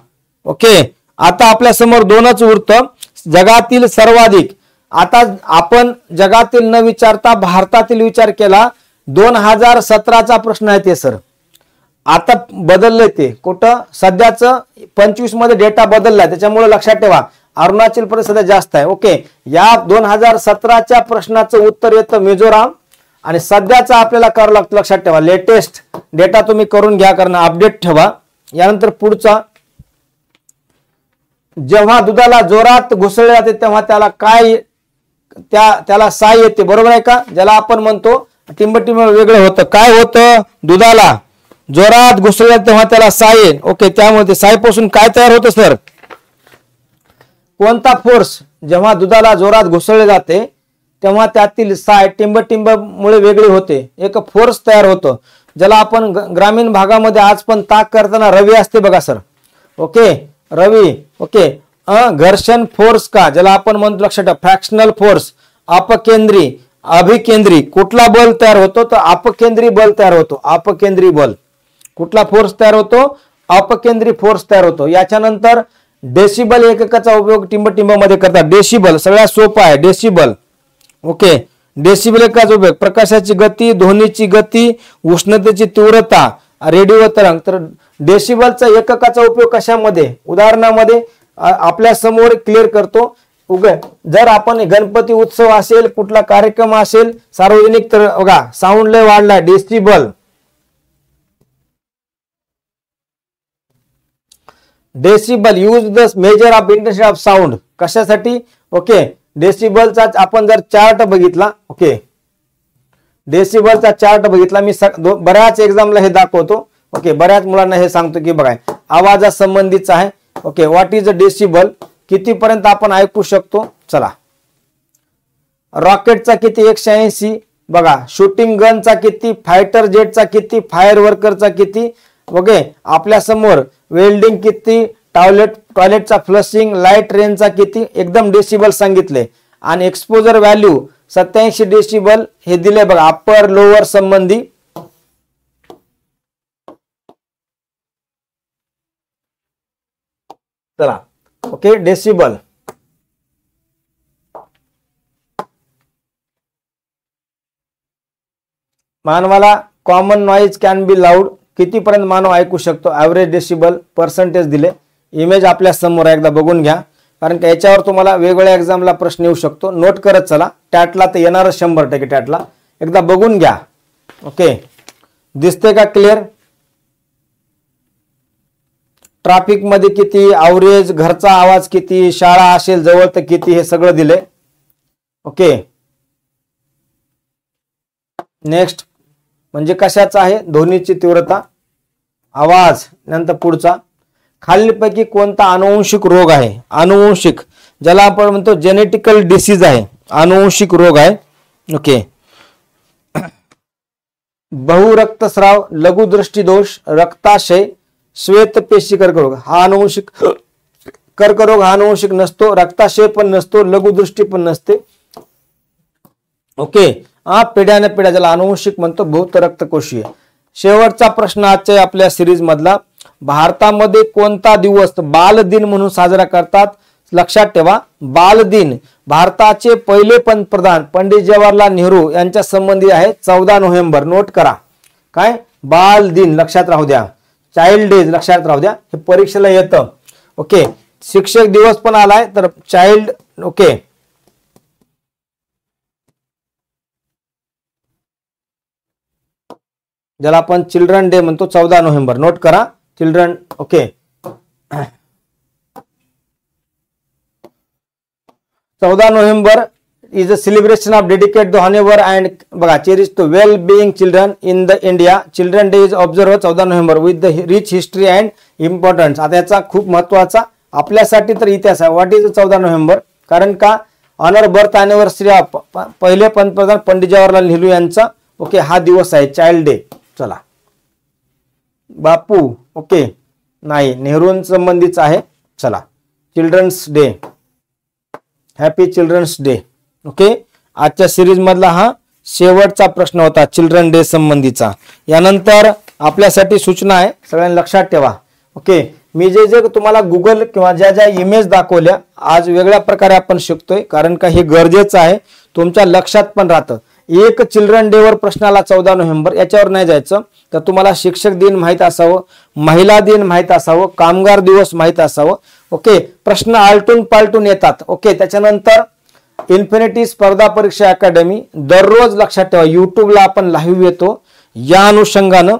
ओके, आता आपल्या समोर दोनच उरतं, जगातील सर्वाधिक. आता आपण जगातील न विचारता भारतातील विचार केला. 2017चा प्रश्न आहे ते सर. आता बदलले ते कुठं? सध्याच 25 मध्ये डेटा बदललाय, त्याच्यामुळे लक्षात ठेवा अरुणाचल प्रदेश सध्या जास्त आहे. ओके, या 2017च्या प्रश्नाचं उत्तर येतं मिझोराम, आणि सध्याचा आपल्याला करावं लागतं. लक्षात ठेवा, लेटेस्ट डेटा तुम्ही करून घ्या, कारण अपडेट ठेवा. यानंतर पुढचा, जेव्हा दुधाला जोरात घुसळले जाते तेव्हा त्याला काय, त्याला साय येते, बरोबर आहे का? ज्याला आपण म्हणतो टिंबटिंब वेगळं होतं. काय होतं? दुधाला जोरात घुसळले तेव्हा त्याला साय. ओके, त्यामुळे सायपासून काय तयार होतं सर? कोणता फोर्स? जेव्हा दुधाला जोरात घुसळले जाते तेव्हा त्यातील साय टिंबटिंब मुळे वेगळी होते, एक फोर्स तयार होतो, ज्याला आपण ग्रामीण भागामध्ये आज पण ताक करताना रवी असते बघा सर. ओके, रवी. ओके, घर्षण फोर्स का, ज्याला आपण म्हणतो लक्षात ठेवा फ्रॅक्शनल फोर्स, अपकेंद्री, अभिकेंद्री. कुठला बल तयार होतो? तर अपकेंद्री बल तयार होतो. अपकेंद्री बल. कुठला फोर्स तयार होतो? अपकेंद्री फोर्स तयार होतो. याच्यानंतर डेसिबल एककाचा उपयोग टिंबटिंब मध्ये करतात. डेसिबल सगळ्यात सोपा आहे, डेसिबल. ओके, डेसिबल एककाचा उपयोग प्रकाशाची गती, ध्वनीची गती, उष्णतेची तीव्रता, रेडिओ तरंग. तर डेसिबलचा एककाचा उपयोग कशामध्ये? उदाहरणामध्ये आपल्या समोर क्लिअर करतो. जर आपण गणपती उत्सव असेल, कुठला कार्यक्रम असेल सार्वजनिक, तर बघा साऊंड लय वाढलाय, decibel. Decibel use the measure of intensity of sound. कशासाठी? ओके, डेसिबलचा आपण जर चार्ट बघितला, ओके, डेसिबलचा चार्ट बघितला, मी बऱ्याच एक्झामला हे दाखवतो. ओके, बऱ्याच मुलांना हे सांगतो की बघा आवाजा संबंधीचा आहे. Okay, what is a decibel, कितीपर्यंत आपण ऐकू शकतो? चला, रॉकेटचा किती? 180. बघा, शूटिंग गनचा किती? फायटर जेटचा किती? फायर वर्करचा किती? ओके, आपल्या समोर वेल्डिंग किती? टॉयलेटचा फ्लशिंग, लाईट रेनचा किती? एकदम डेसिबल सांगितले. आणि एक्सपोजर व्हॅल्यू 87 डेसिबल हे दिले बघा, अप्पर लोअर संबंधी. चला, ओके, डेसिबल. मानवाला common noise can be loud, कितीपर्यंत मानव ऐकू शकतो? Average decibel. पर्सेंटेज दिले. इमेज आपल्या समोर एकदा बघून घ्या, कारण की याच्यावर तुम्हाला वेगवेगळ्या एक्झामला प्रश्न येऊ शकतो. नोट करत चला. टॅटला तर येणारच 100%. टॅटला एकदा बघून घ्या. ओके, दिसते का क्लिअर? ट्रॅफिक मध्ये किती, ॲव्हरेज, घरचा आवाज किती, शाळा असेल जवळ तर किती, हे सगळं दिले. ओके, नेक्स्ट म्हणजे कशाचा आहे? ध्वनीची तीव्रता. आवाज. नंतर पुढचा, खालीलपैकी कोणता अनुवंशिक रोग आहे? अनुवंशिक, ज्याला आपण म्हणतो जेनेटिकल डिसीज आहे, अनुवंशिक रोग आहे. ओके. बहुरक्तस्राव, लघुदृष्टी दोष, रक्ताशय, श्वेतपेशी कर्करोग हा अनुवंशिक. कर्करोग हा अनुवंशिक नसतो, रक्ताशय पण नसतो, लघुदृष्टी पण नसते. ओके. हा पिढ्याने पिढ्या ज्याला अनुवंशिक म्हणतो, बहुत रक्तकोशीय. शेवटचा प्रश्न आजच्या आपल्या सिरीज मधला, भारतामध्ये कोणता दिवस बाल दिन म्हणून साजरा करतात? लक्षात ठेवा, बाल दिन भारताचे पहिले पंतप्रधान पंडित जवाहरलाल नेहरू यांच्या संबंधी आहे 14 नोव्हेंबर. नोट करा. काय? बाल दिन लक्षात राहू द्या, चाइल्ड डेज लक्षात राहू द्या, हे परीक्षेला येतं. ओके. शिक्षक दिवस पण आलाय तर चाइल्ड. ओके. ज्याला आपण चिल्ड्रन डे म्हणतो 14 नोव्हेंबर. नोट करा, children. Okay. 14 November is a celebration of dedicate the honor and बघा cherish the well being children in the India. Children day is observed 14 November with the rich history and importance. आता याचा खूप महत्वाचा आपल्यासाठी तर इतिहास आहे. What is 14 November? कारण का ऑनर बर्थ अॅनिव्हर्सरी ऑफ पहिले पंतप्रधान पंडित जवाहरलाल नेहरू यांचा ओके हा दिवस आहे, चाइल्ड डे. चला बापू. ओके नाही, नेहरू संबंधीच आहे. चला children's day, happy children's day. Okay. आजच्या सिरीज मधला हा शेवटचा प्रश्न होता चिल्ड्रन डे संबंधीचा. यानंतर आपल्यासाठी सूचना आहे, सगळ्यांनी लक्षात ठेवा. ओके. मी जे जे तुम्हाला गुगल किंवा ज्या ज्या इमेज दाखवल्या आज वेगळ्या प्रकारे आपण शिकतोय, कारण का हे गरजेचं आहे, तुमच्या लक्षात पण राहतं. एक चिल्ड्रन डे वर प्रश्नाला 14 नोव्हेंबर याच्यावर नाही जायचं, तर तुम्हाला शिक्षक दिन माहित असावं, महिला दिन माहित असावं, कामगार दिवस माहित असावं. ओके. प्रश्न आलटून पालटून येतात. ओके. त्याच्यानंतर इन्फिनिटी स्पर्धा परीक्षा अकॅडमी दररोज लक्षात ठेवा, युट्यूबला आपण लाईव्ह येतो. या अनुषंगानं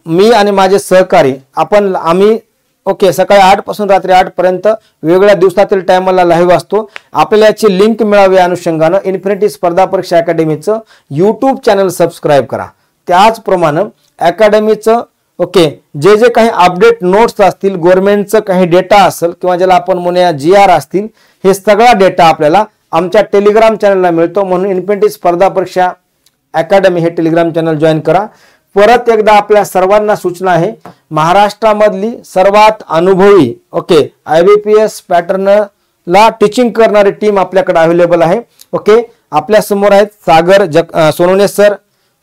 मी आणि माझे सहकारी आम्ही ओके सकाळी 8 पासून रात्री 8 पर्यंत वेगळ्या दिवसातील टायमाला लाईव्ह असतो. आपल्याला याची लिंक मिळावी या अनुषंगानं इन्फिनिटी स्पर्धा परीक्षा अकॅडमीचं युट्यूब चॅनल सबस्क्राईब करा. त्याचप्रमाणे अकॅडमीचं ओके जे जे काही अपडेट नोट्स असतील, गव्हर्नमेंटचं काही डेटा असेल किंवा ज्याला आपण म्हणूया GR असतील, हे सगळा डेटा आपल्याला आमच्या टेलिग्राम चॅनलला मिळतो. म्हणून इन्फिनिटी स्पर्धा परीक्षा अकॅडमी हे टेलिग्राम चॅनल जॉईन करा. परत एकदा आपल्या सर्वांना सूचना आहे, महाराष्ट्रामधली सर्वात अनुभवी ओके IBPS पॅटर्नला टीचिंग करणारी टीम आपल्याकडे अवेलेबल आहे. ओके. आपल्या समोर आहेत Sagar Sonawane sir,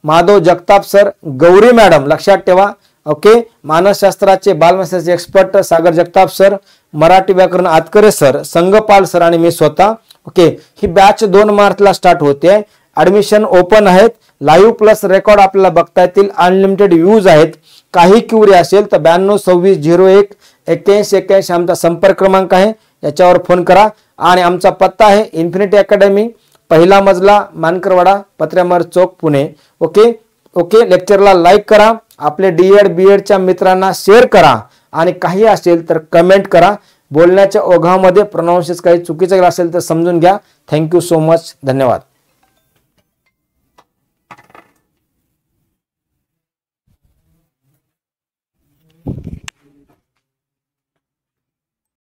Madhav Jagtap sir, Gauri madam लक्षात ठेवा. ओके. मानसशास्त्राचे बालमानसशास्त्राचे एक्सपर्ट सागर जगताप सर, मराठी व्याकरण आतकरे सर, संगपाल सर आणि मी स्वतः. ओके. ही बॅच 2 मार्चला स्टार्ट होते. ऍडमिशन ओपन आहेत. लाईव्ह प्लस रेकॉर्ड आपल्याला बघता येतील. अनलिमिटेड व्ह्यूज आहेत. काही क्युरी असेल तर 9226018181 आमचा संपर्क क्रमांक आहे, याच्यावर फोन करा. आणि आमचा पत्ता आहे इन्फिनिटी अकॅडमी, पहिला मजला, मानकरवाडा, पत्र्यामर चौक, पुणे. ओके. ओके. लेक्चरला लाईक करा, आपले DED BEdच्या मित्रांना शेअर करा आणि काही असेल तर कमेंट करा. बोलण्याच्या ओघामध्ये प्रोनाउन्सिएशन काही चुकीचं असेल तर समजून घ्या. Thank you so much. धन्यवाद.